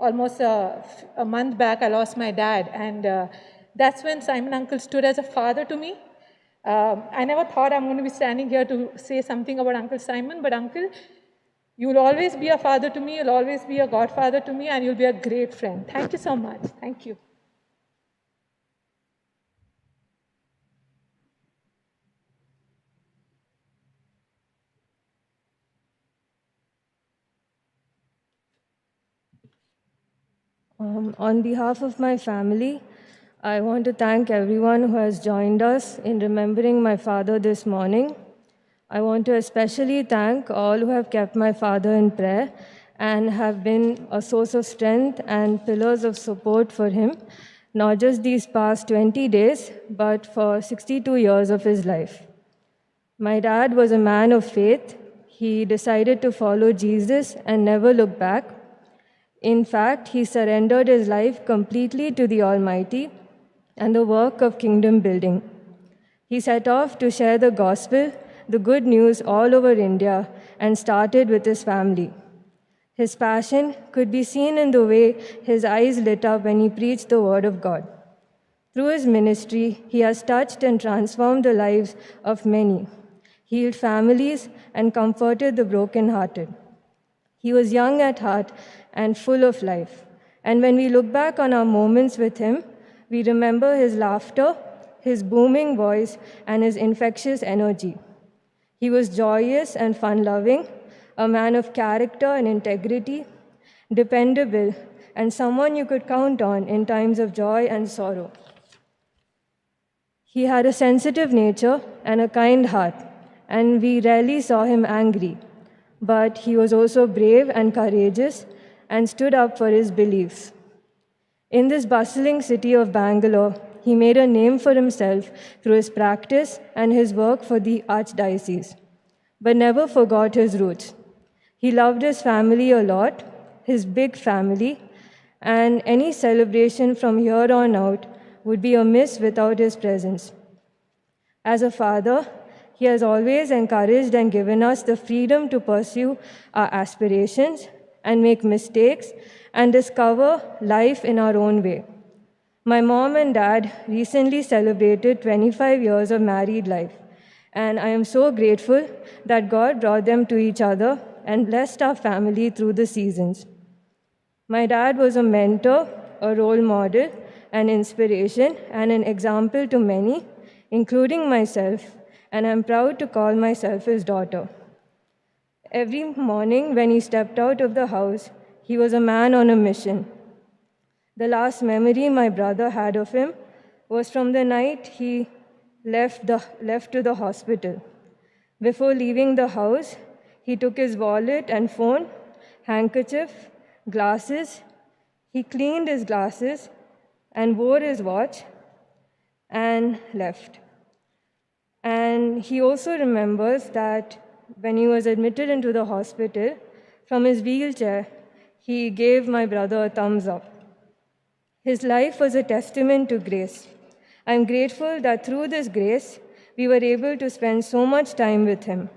almost a month back, I lost my dad. And that's when Simon Uncle stood as a father to me. I never thought I'm going to be standing here to say something about Uncle Simon, but Uncle, you'll always be a father to me, you'll always be a godfather to me, and you'll be a great friend. Thank you so much. Thank you. On behalf of my family, I want to thank everyone who has joined us in remembering my father this morning. I want to especially thank all who have kept my father in prayer and have been a source of strength and pillars of support for him, not just these past 20 days, but for 62 years of his life. My dad was a man of faith. He decided to follow Jesus and never look back. In fact, he surrendered his life completely to the Almighty and the work of kingdom building. He set off to share the gospel, the good news all over India, and started with his family. His passion could be seen in the way his eyes lit up when he preached the word of God. Through his ministry, he has touched and transformed the lives of many, healed families, and comforted the brokenhearted. He was young at heart and full of life. And when we look back on our moments with him, we remember his laughter, his booming voice, and his infectious energy. He was joyous and fun-loving, a man of character and integrity, dependable, and someone you could count on in times of joy and sorrow. He had a sensitive nature and a kind heart, and we rarely saw him angry. But he was also brave and courageous and stood up for his beliefs. In this bustling city of Bangalore, he made a name for himself through his practice and his work for the Archdiocese, but never forgot his roots. He loved his family a lot, his big family, and any celebration from here on out would be amiss without his presence. As a father, He has always encouraged and given us the freedom to pursue our aspirations and make mistakes and discover life in our own way. My mom and dad recently celebrated 25 years of married life, and I am so grateful that God brought them to each other and blessed our family through the seasons. My dad was a mentor, a role model, an inspiration, and an example to many, including myself, and I'm proud to call myself his daughter. Every morning when he stepped out of the house, he was a man on a mission. The last memory my brother had of him was from the night he left to the hospital. Before leaving the house, he took his wallet and phone, handkerchief, glasses. He cleaned his glasses and wore his watch and left. And he also remembers that when he was admitted into the hospital, from his wheelchair, he gave my brother a thumbs up. His life was a testament to grace. I'm grateful that through this grace, we were able to spend so much time with him.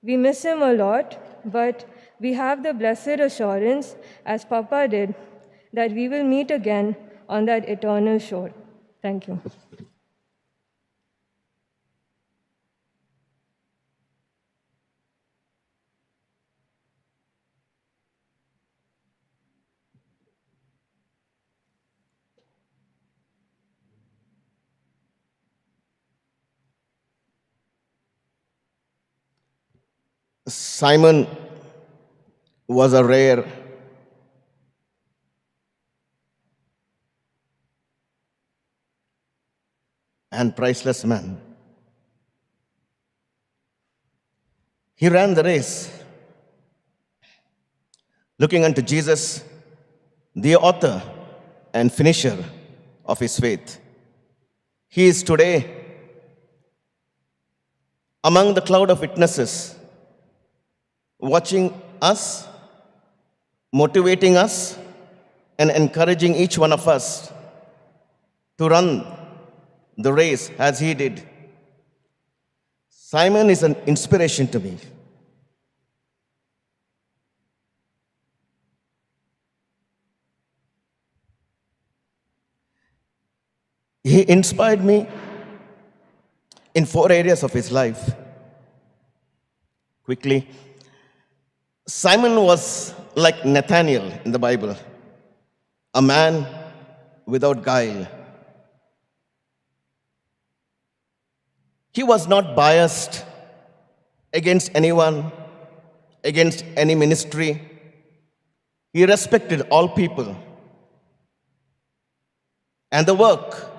We miss him a lot, but we have the blessed assurance, as Papa did, that we will meet again on that eternal shore. Thank you. Simon was a rare and priceless man. He ran the race, looking unto Jesus, the author and finisher of his faith. He is today among the cloud of witnesses, watching us, motivating us, and encouraging each one of us to run the race as he did. Simon is an inspiration to me. He inspired me in 4 areas of his life. Quickly, Simon was like Nathaniel in the Bible, a man without guile. He was not biased against anyone, against any ministry. He respected all people. And the work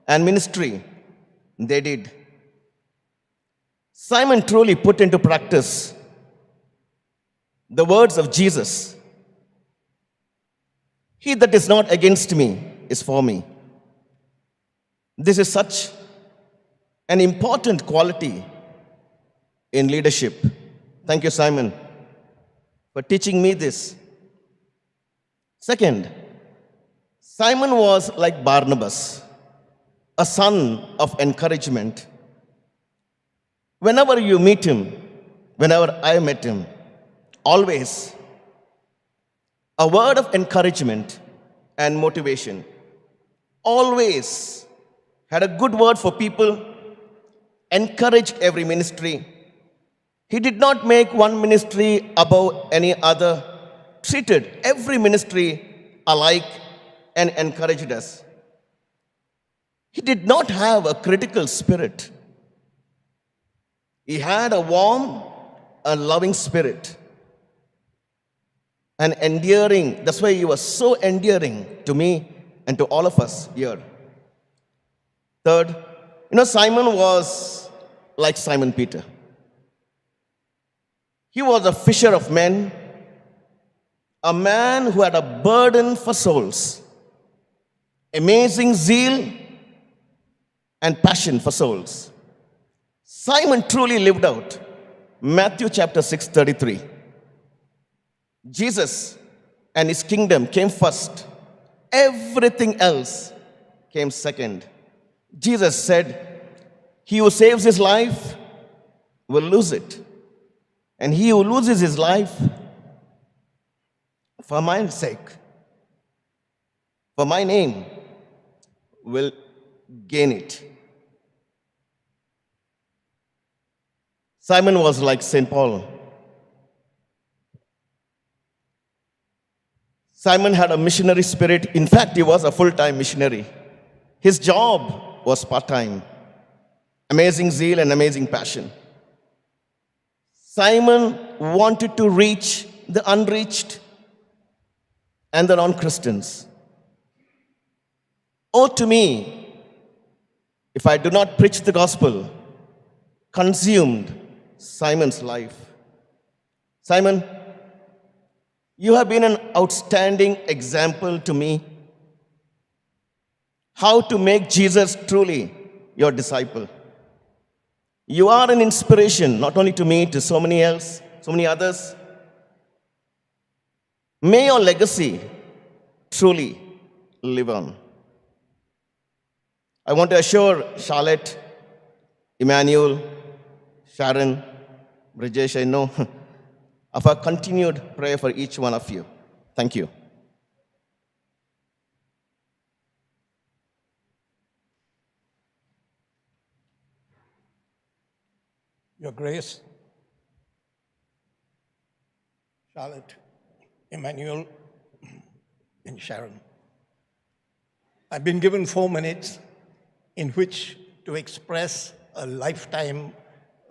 and ministry they did. Simon truly put into practice the words of Jesus. He that is not against me is for me. This is such an important quality in leadership. Thank you, Simon, for teaching me this. Second, Simon was like Barnabas, a son of encouragement. Whenever you meet him, whenever I met him, always a word of encouragement and motivation. Always had a good word for people, encouraged every ministry. He did not make one ministry above any other, treated every ministry alike and encouraged us. He did not have a critical spirit. He had a warm and loving spirit. And endearing, that's why he was so endearing to me and to all of us here. Third, Simon was like Simon Peter. He was a fisher of men, a man who had a burden for souls, amazing zeal and passion for souls. Simon truly lived out Matthew chapter 6:33. Jesus and his kingdom came first. Everything else came second. Jesus said, "He who saves his life will lose it. And he who loses his life for my sake, for my name, will gain it. Simon was like St. Paul. Simon had a missionary spirit. In fact, he was a full-time missionary. His job was part-time. Amazing zeal and amazing passion. Simon wanted to reach the unreached and the non-Christians. Oh, to me, if I do not preach the gospel, consumed Simon's life. Simon, you have been an outstanding example to me how to make Jesus truly your disciple. You are an inspiration, not only to me, to so many others. May your legacy truly live on. I want to assure Charlotte, Emmanuel, Sharon, Brijesh, I know, of our continued prayer for each one of you. Thank you. Your Grace, Charlotte, Emmanuel, and Sharon. I've been given 4 minutes in which to express a lifetime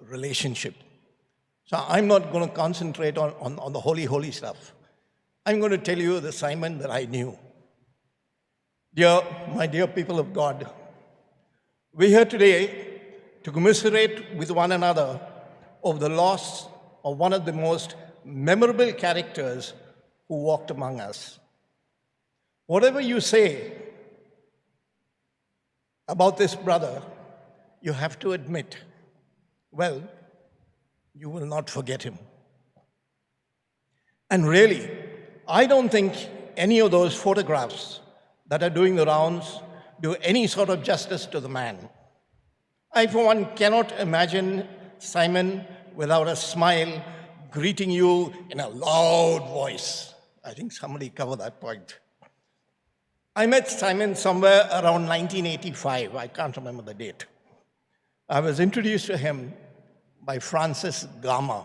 relationship. So I'm not going to concentrate on the holy stuff. I'm going to tell you the Simon that I knew. My dear people of God, we're here today to commiserate with one another of the loss of one of the most memorable characters who walked among us. Whatever you say about this brother, you have to admit, well, you will not forget him. And really, I don't think any of those photographs that are doing the rounds do any sort of justice to the man. I, for one, cannot imagine Simon without a smile greeting you in a loud voice. I think somebody covered that point. I met Simon somewhere around 1985. I can't remember the date. I was introduced to him by Francis Gama.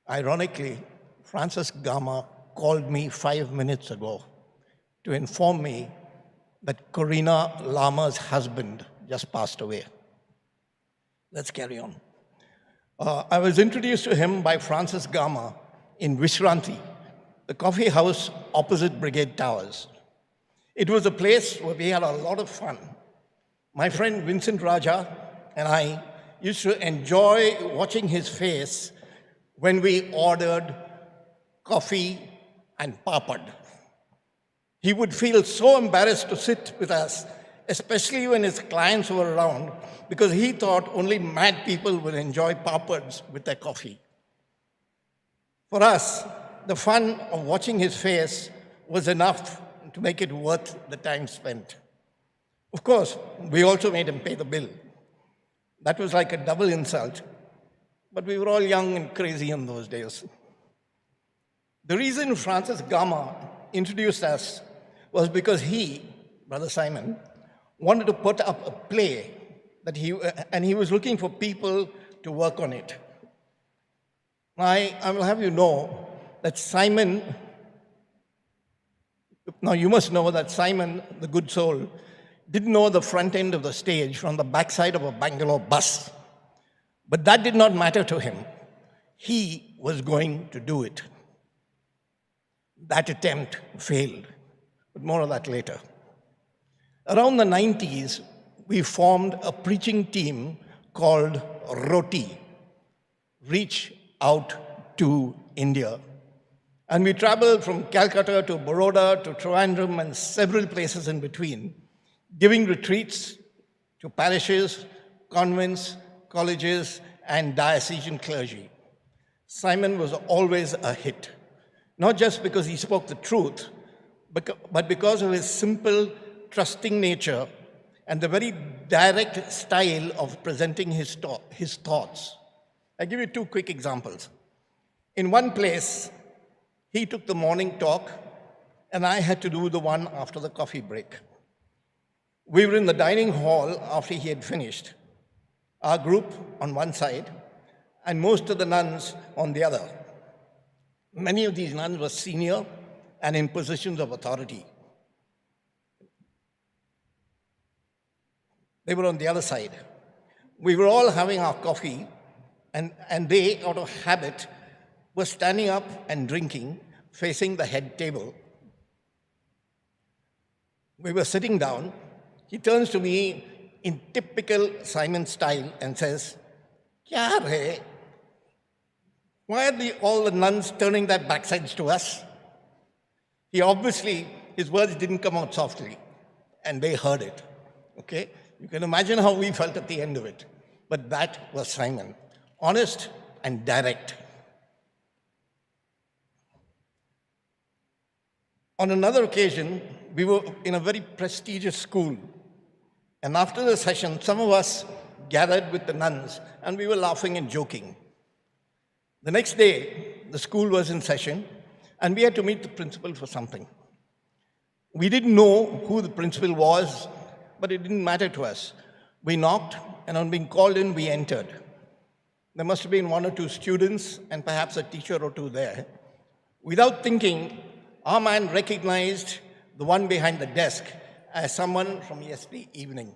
Ironically, Francis Gama called me 5 minutes ago to inform me that Corina Lama's husband just passed away. Let's carry on. I was introduced to him by Francis Gama in Vishranti, the coffee house opposite Brigade Towers. It was a place where we had a lot of fun. My friend Vincent Raja and I used to enjoy watching his face when we ordered coffee and papad. He would feel so embarrassed to sit with us, especially when his clients were around, because he thought only mad people would enjoy papads with their coffee. For us, the fun of watching his face was enough to make it worth the time spent. Of course, we also made him pay the bill. That was like a double insult, but we were all young and crazy in those days. The reason Francis Gama introduced us was because he, Brother Simon, wanted to put up a play and he was looking for people to work on it. I will have you know that Simon, now you must know that Simon, the good soul, didn't know the front end of the stage from the backside of a Bangalore bus. But that did not matter to him. He was going to do it. That attempt failed, but more of that later. Around the 90s, we formed a preaching team called Roti, Reach Out to India. And we traveled from Calcutta to Baroda to Trivandrum and several places in between, giving retreats to parishes, convents, colleges, and diocesan clergy. Simon was always a hit, not just because he spoke the truth, but because of his simple, trusting nature and the very direct style of presenting his thoughts. I'll give you two quick examples. In one place, he took the morning talk, and I had to do the one after the coffee break. We were in the dining hall after he had finished, our group on one side, and most of the nuns on the other. Many of these nuns were senior and in positions of authority. They were on the other side. We were all having our coffee, and they, out of habit, were standing up and drinking, facing the head table. We were sitting down. He turns to me in typical Simon style and says, "Kya re? Why are all the nuns turning their backsides to us?" His words didn't come out softly, and they heard it. Okay? You can imagine how we felt at the end of it. But that was Simon, honest and direct. On another occasion, we were in a very prestigious school. And after the session, some of us gathered with the nuns, and we were laughing and joking. The next day, the school was in session, and we had to meet the principal for something. We didn't know who the principal was, but it didn't matter to us. We knocked, and on being called in, we entered. There must have been one or two students and perhaps a teacher or two there. Without thinking, our man recognized the one behind the desk as someone from yesterday evening.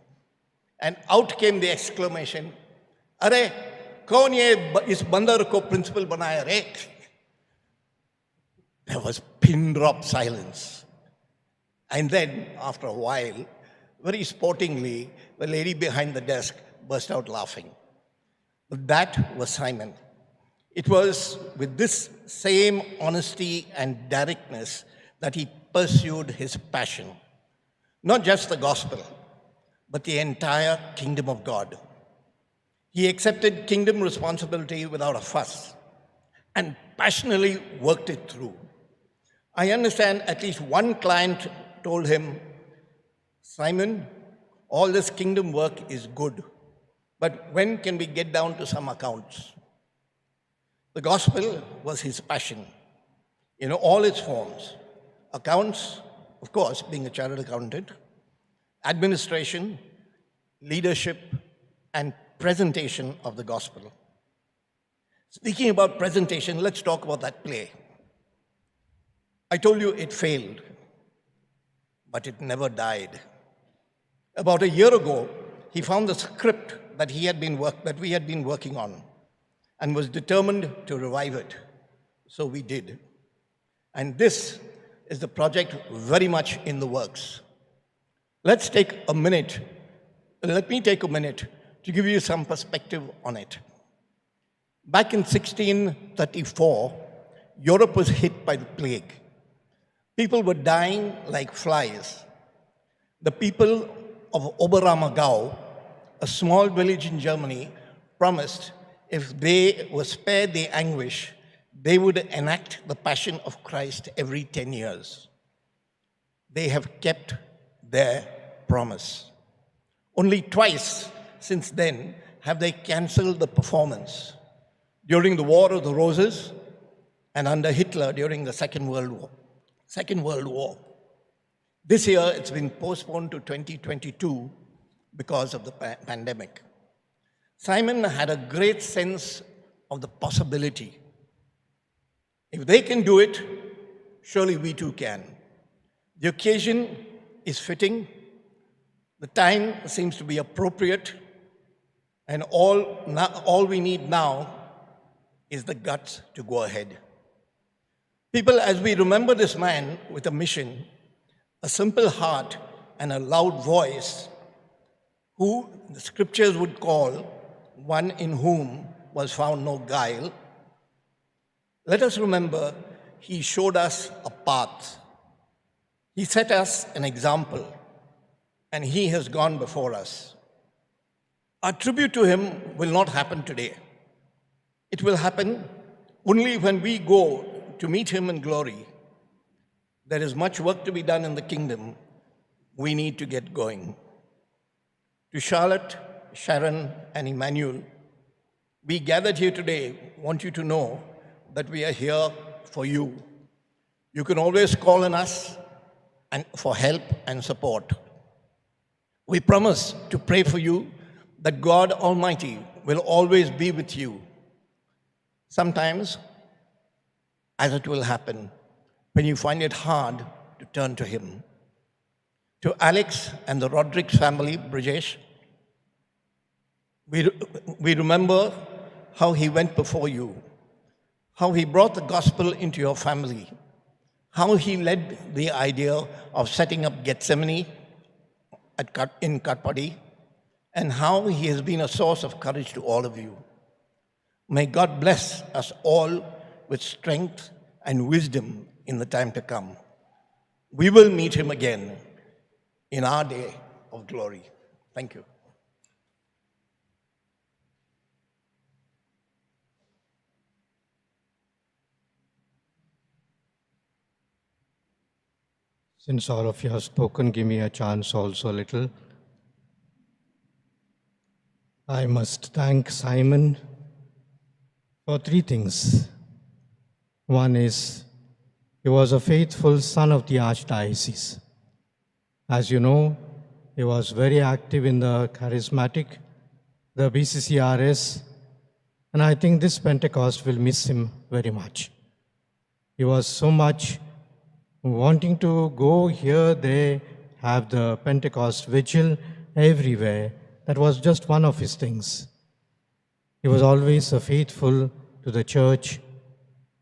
And out came the exclamation, "Arey, kaun ye is bandar ko principal banaya re?" There was pin-drop silence. And then, after a while, very sportingly, the lady behind the desk burst out laughing. But that was Simon. It was with this same honesty and directness that he pursued his passion. Not just the gospel, but the entire kingdom of God. He accepted kingdom responsibility without a fuss and passionately worked it through. I understand at least one client told him, "Simon, all this kingdom work is good, but when can we get down to some accounts?" The gospel was his passion in all its forms. Accounts, of course, being a chartered accountant, administration, leadership, and presentation of the gospel. Speaking about presentation, let's talk about that play. I told you it failed, but it never died. About a year ago, he found the script that we had been working on and was determined to revive it. So we did. And this is the project very much in the works. Let me take a minute to give you some perspective on it. Back in 1634, Europe was hit by the plague. People were dying like flies. The people of Oberammergau, a small village in Germany, promised if they were spared the anguish, they would enact the Passion of Christ every 10 years. They have kept their promise. Only twice since then have they cancelled the performance. During the War of the Roses and under Hitler during the Second World War. This year, it's been postponed to 2022 because of the pandemic. Simon had a great sense of the possibility. If they can do it, surely we too can. The occasion is fitting, the time seems to be appropriate, and all we need now is the guts to go ahead. People, as we remember this man with a mission, a simple heart and a loud voice, who the scriptures would call one in whom was found no guile, let us remember he showed us a path. He set us an example, and he has gone before us. Our tribute to him will not happen today. It will happen only when we go to meet him in glory. There is much work to be done in the kingdom. We need to get going. To Charlotte, Sharon, and Emmanuel, We gathered here today want you to know that we are here for you. You can always call on us and for help and support. We promise to pray for you that God Almighty will always be with you. Sometimes, as it will happen, when you find it hard to turn to Him. To Alex and the Rodrigues family, Brijesh, we remember how he went before you, how he brought the gospel into your family, how he led the idea of setting up Gethsemane in Katpadi, and how he has been a source of courage to all of you. May God bless us all with strength and wisdom in the time to come. We will meet him again in our day of glory. Thank you. Since all of you have spoken, give me a chance also a little. I must thank Simon for three things. One is, he was a faithful son of the Archdiocese. As you know, he was very active in the charismatic, the BCCRS, and I think this Pentecost will miss him very much. He was so much wanting to go here, there, have the Pentecost vigil everywhere. That was just one of his things. He was always faithful to the church,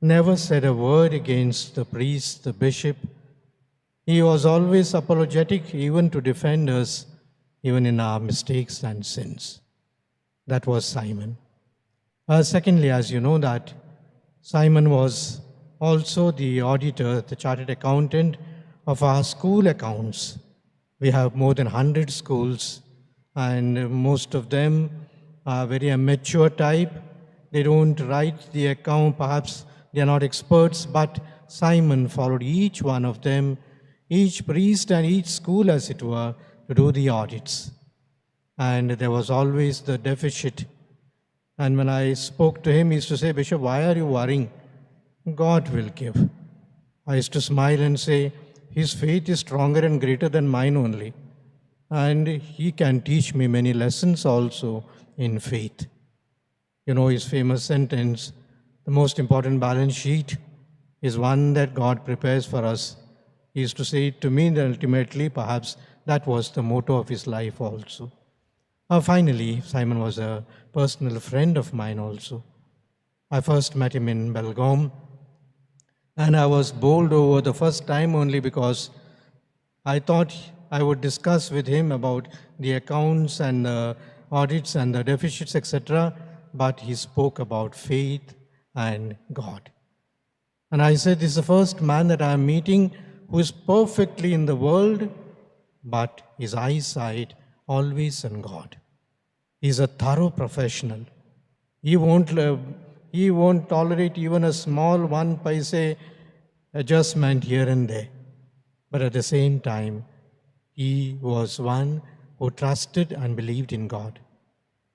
never said a word against the priest, the bishop. He was always apologetic even to defend us, even in our mistakes and sins. That was Simon. Secondly, as you know that Simon was also the auditor, the chartered accountant of our school accounts. We have more than 100 schools, and most of them are very immature type. They don't write the account, perhaps they are not experts, but Simon followed each one of them, each priest and each school, as it were, to do the audits. And there was always the deficit. And when I spoke to him, he used to say, "Bishop, why are you worrying? God will give." I used to smile and say, his faith is stronger and greater than mine only. And he can teach me many lessons also in faith. You know his famous sentence, the most important balance sheet is one that God prepares for us. He used to say it to me, that ultimately perhaps that was the motto of his life also. Finally, Simon was a personal friend of mine also. I first met him in Belgaum, and I was bowled over the first time only because I thought I would discuss with him about the accounts and the audits and the deficits, etc. But he spoke about faith and God. And I said, this is the first man that I am meeting who is perfectly in the world, but his eyesight always on God. He is a thorough professional. He won't tolerate even a small 1 paise adjustment here and there. But at the same time, he was one who trusted and believed in God.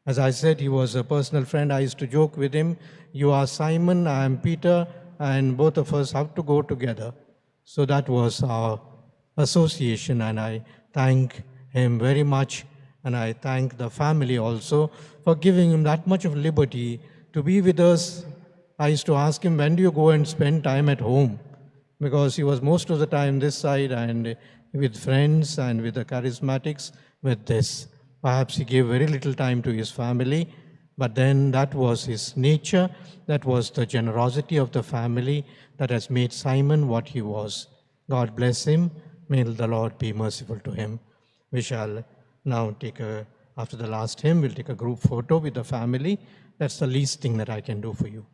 As I said, he was a personal friend. I used to joke with him, you are Simon, I am Peter, and both of us have to go together. So that was our association, and I thank him very much, and I thank the family also for giving him that much of liberty to be with us. I used to ask him, when do you go and spend time at home? Because he was most of the time this side and with friends and with the charismatics with this. Perhaps he gave very little time to his family, but then that was his nature, that was the generosity of the family that has made Simon what he was. God bless him. May the Lord be merciful to him. We shall now after the last hymn, we'll take a group photo with the family. That's the least thing that I can do for you.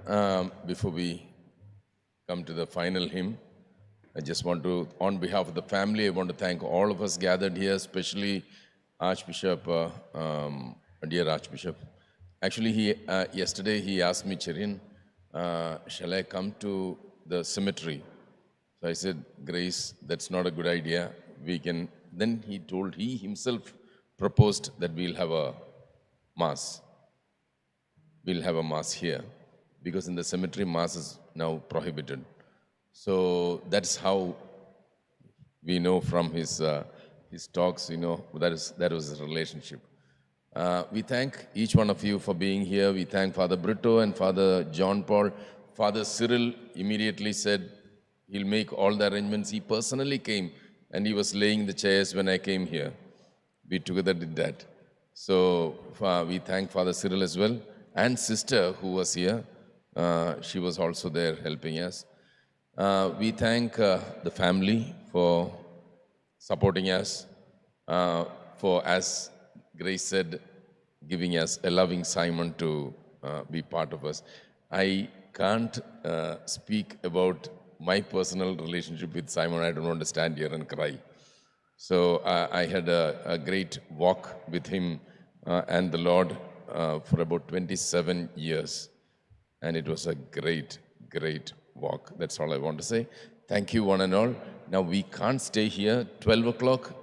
Before we come to the final hymn, I just want to, on behalf of the family, I want to thank all of us gathered here, especially Archbishop, dear Archbishop. Actually, yesterday he asked me, Chirin, shall I come to the cemetery? So I said, Grace, that's not a good idea. We can. Then he himself proposed that we'll have a mass. We'll have a mass here, because in the cemetery, mass is now prohibited. So that's how we know from his talks, that was his relationship. We thank each one of you for being here. We thank Father Brito and Father John Paul. Father Cyril immediately said he'll make all the arrangements. He personally came and he was laying the chairs when I came here. We together did that. So we thank Father Cyril as well. And sister who was here, she was also there helping us. We thank the family for supporting us, for, as Grace said, giving us a loving Simon to be part of us. I can't speak about my personal relationship with Simon. I don't want to stand here and cry. So I had a great walk with him and the Lord for about 27 years. And it was a great, great walk. That's all I want to say. Thank you, one and all. Now we can't stay here. 12 o'clock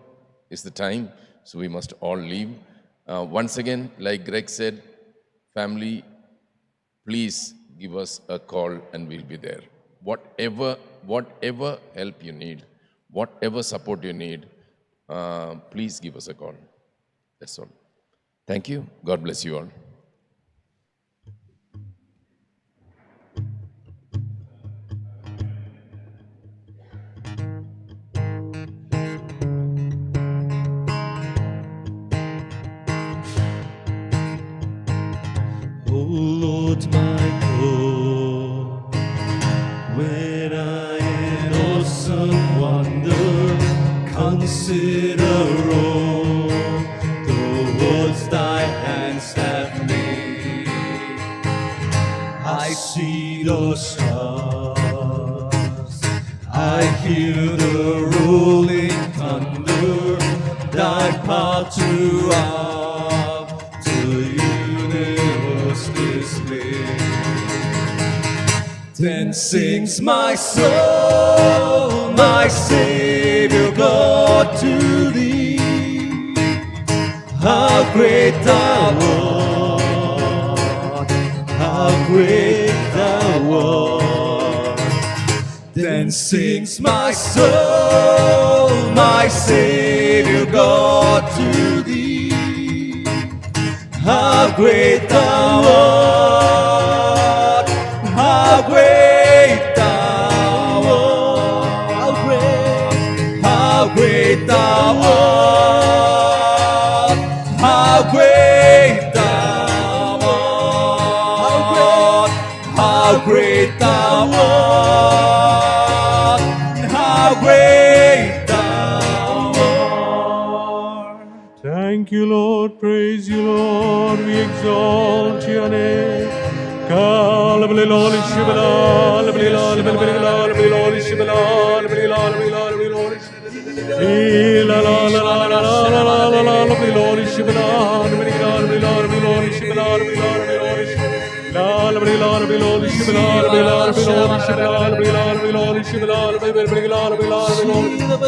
is the time, so we must all leave. Once again, like Greg said, family, please give us a call and we'll be there. Whatever help you need, whatever support you need, please give us a call. That's all. Thank you. God bless you all. O Lord my God, when I in awesome wonder consider all the words thy hands have made, I see the stars, I hear the rolling thunder, thy power to up to universe display. Then sings my soul, my Savior God, to thee. How great thou art, how great thou art. Then sings my soul, my Savior God, to thee. How great thou art, how great thou art, how great thou art, how great thou art, how great thou art, how great thou art. Thank you, Lord. Praise you, Lord. We exalt your name.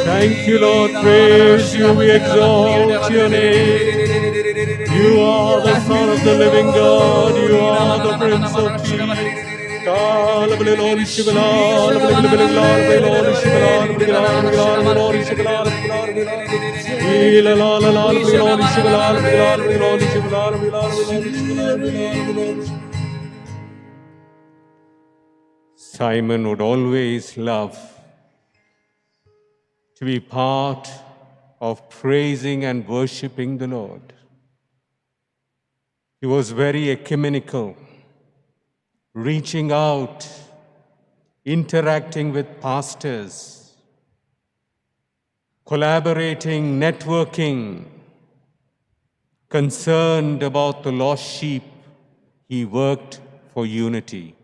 Thank you, Lord. Praise you. We exalt your name. You are the Son of the living God. You are the Prince of Peace. Simon would always love to be part of praising and worshiping the Lord. He was very ecumenical, reaching out, interacting with pastors, collaborating, networking, concerned about the lost sheep. He worked for unity.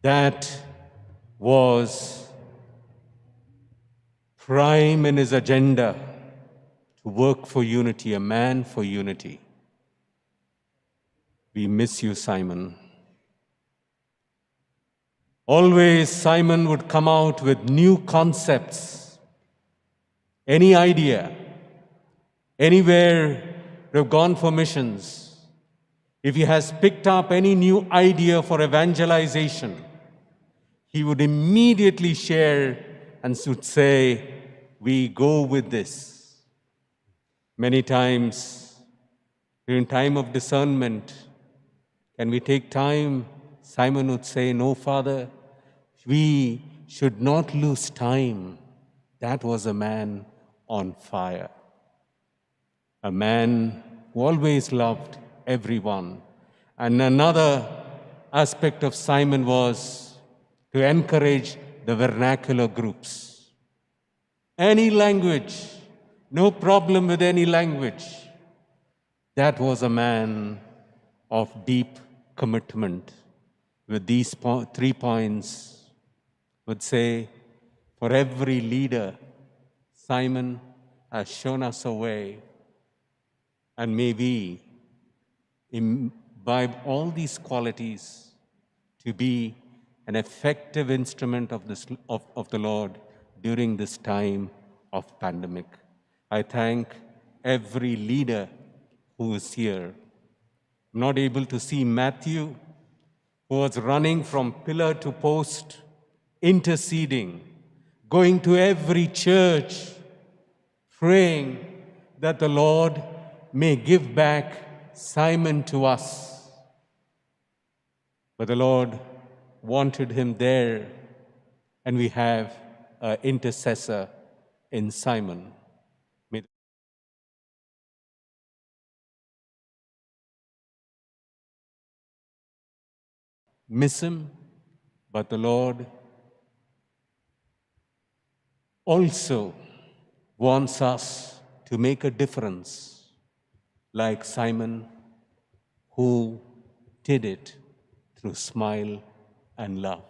That was prime in his agenda to work for unity, a man for unity. We miss you, Simon. Always Simon would come out with new concepts, any idea, anywhere we've gone for missions. If he has picked up any new idea for evangelization, he would immediately share and would say, we go with this. Many times, during time of discernment, can we take time? Simon would say, no, Father, we should not lose time. That was a man on fire. A man who always loved everyone. And another aspect of Simon was to encourage the vernacular groups. Any language, no problem with any language. That was a man of deep commitment. With these 3 points, would say, for every leader, Simon has shown us a way, and may we imbibe all these qualities to be an effective instrument of the Lord during this time of pandemic. I thank every leader who is here. I'm not able to see Matthew, who was running from pillar to post, interceding, going to every church, praying that the Lord may give back Simon to us. But the Lord wanted him there, and we have an intercessor in Simon. Miss him, but the Lord also wants us to make a difference, like Simon, who did it through smile and love.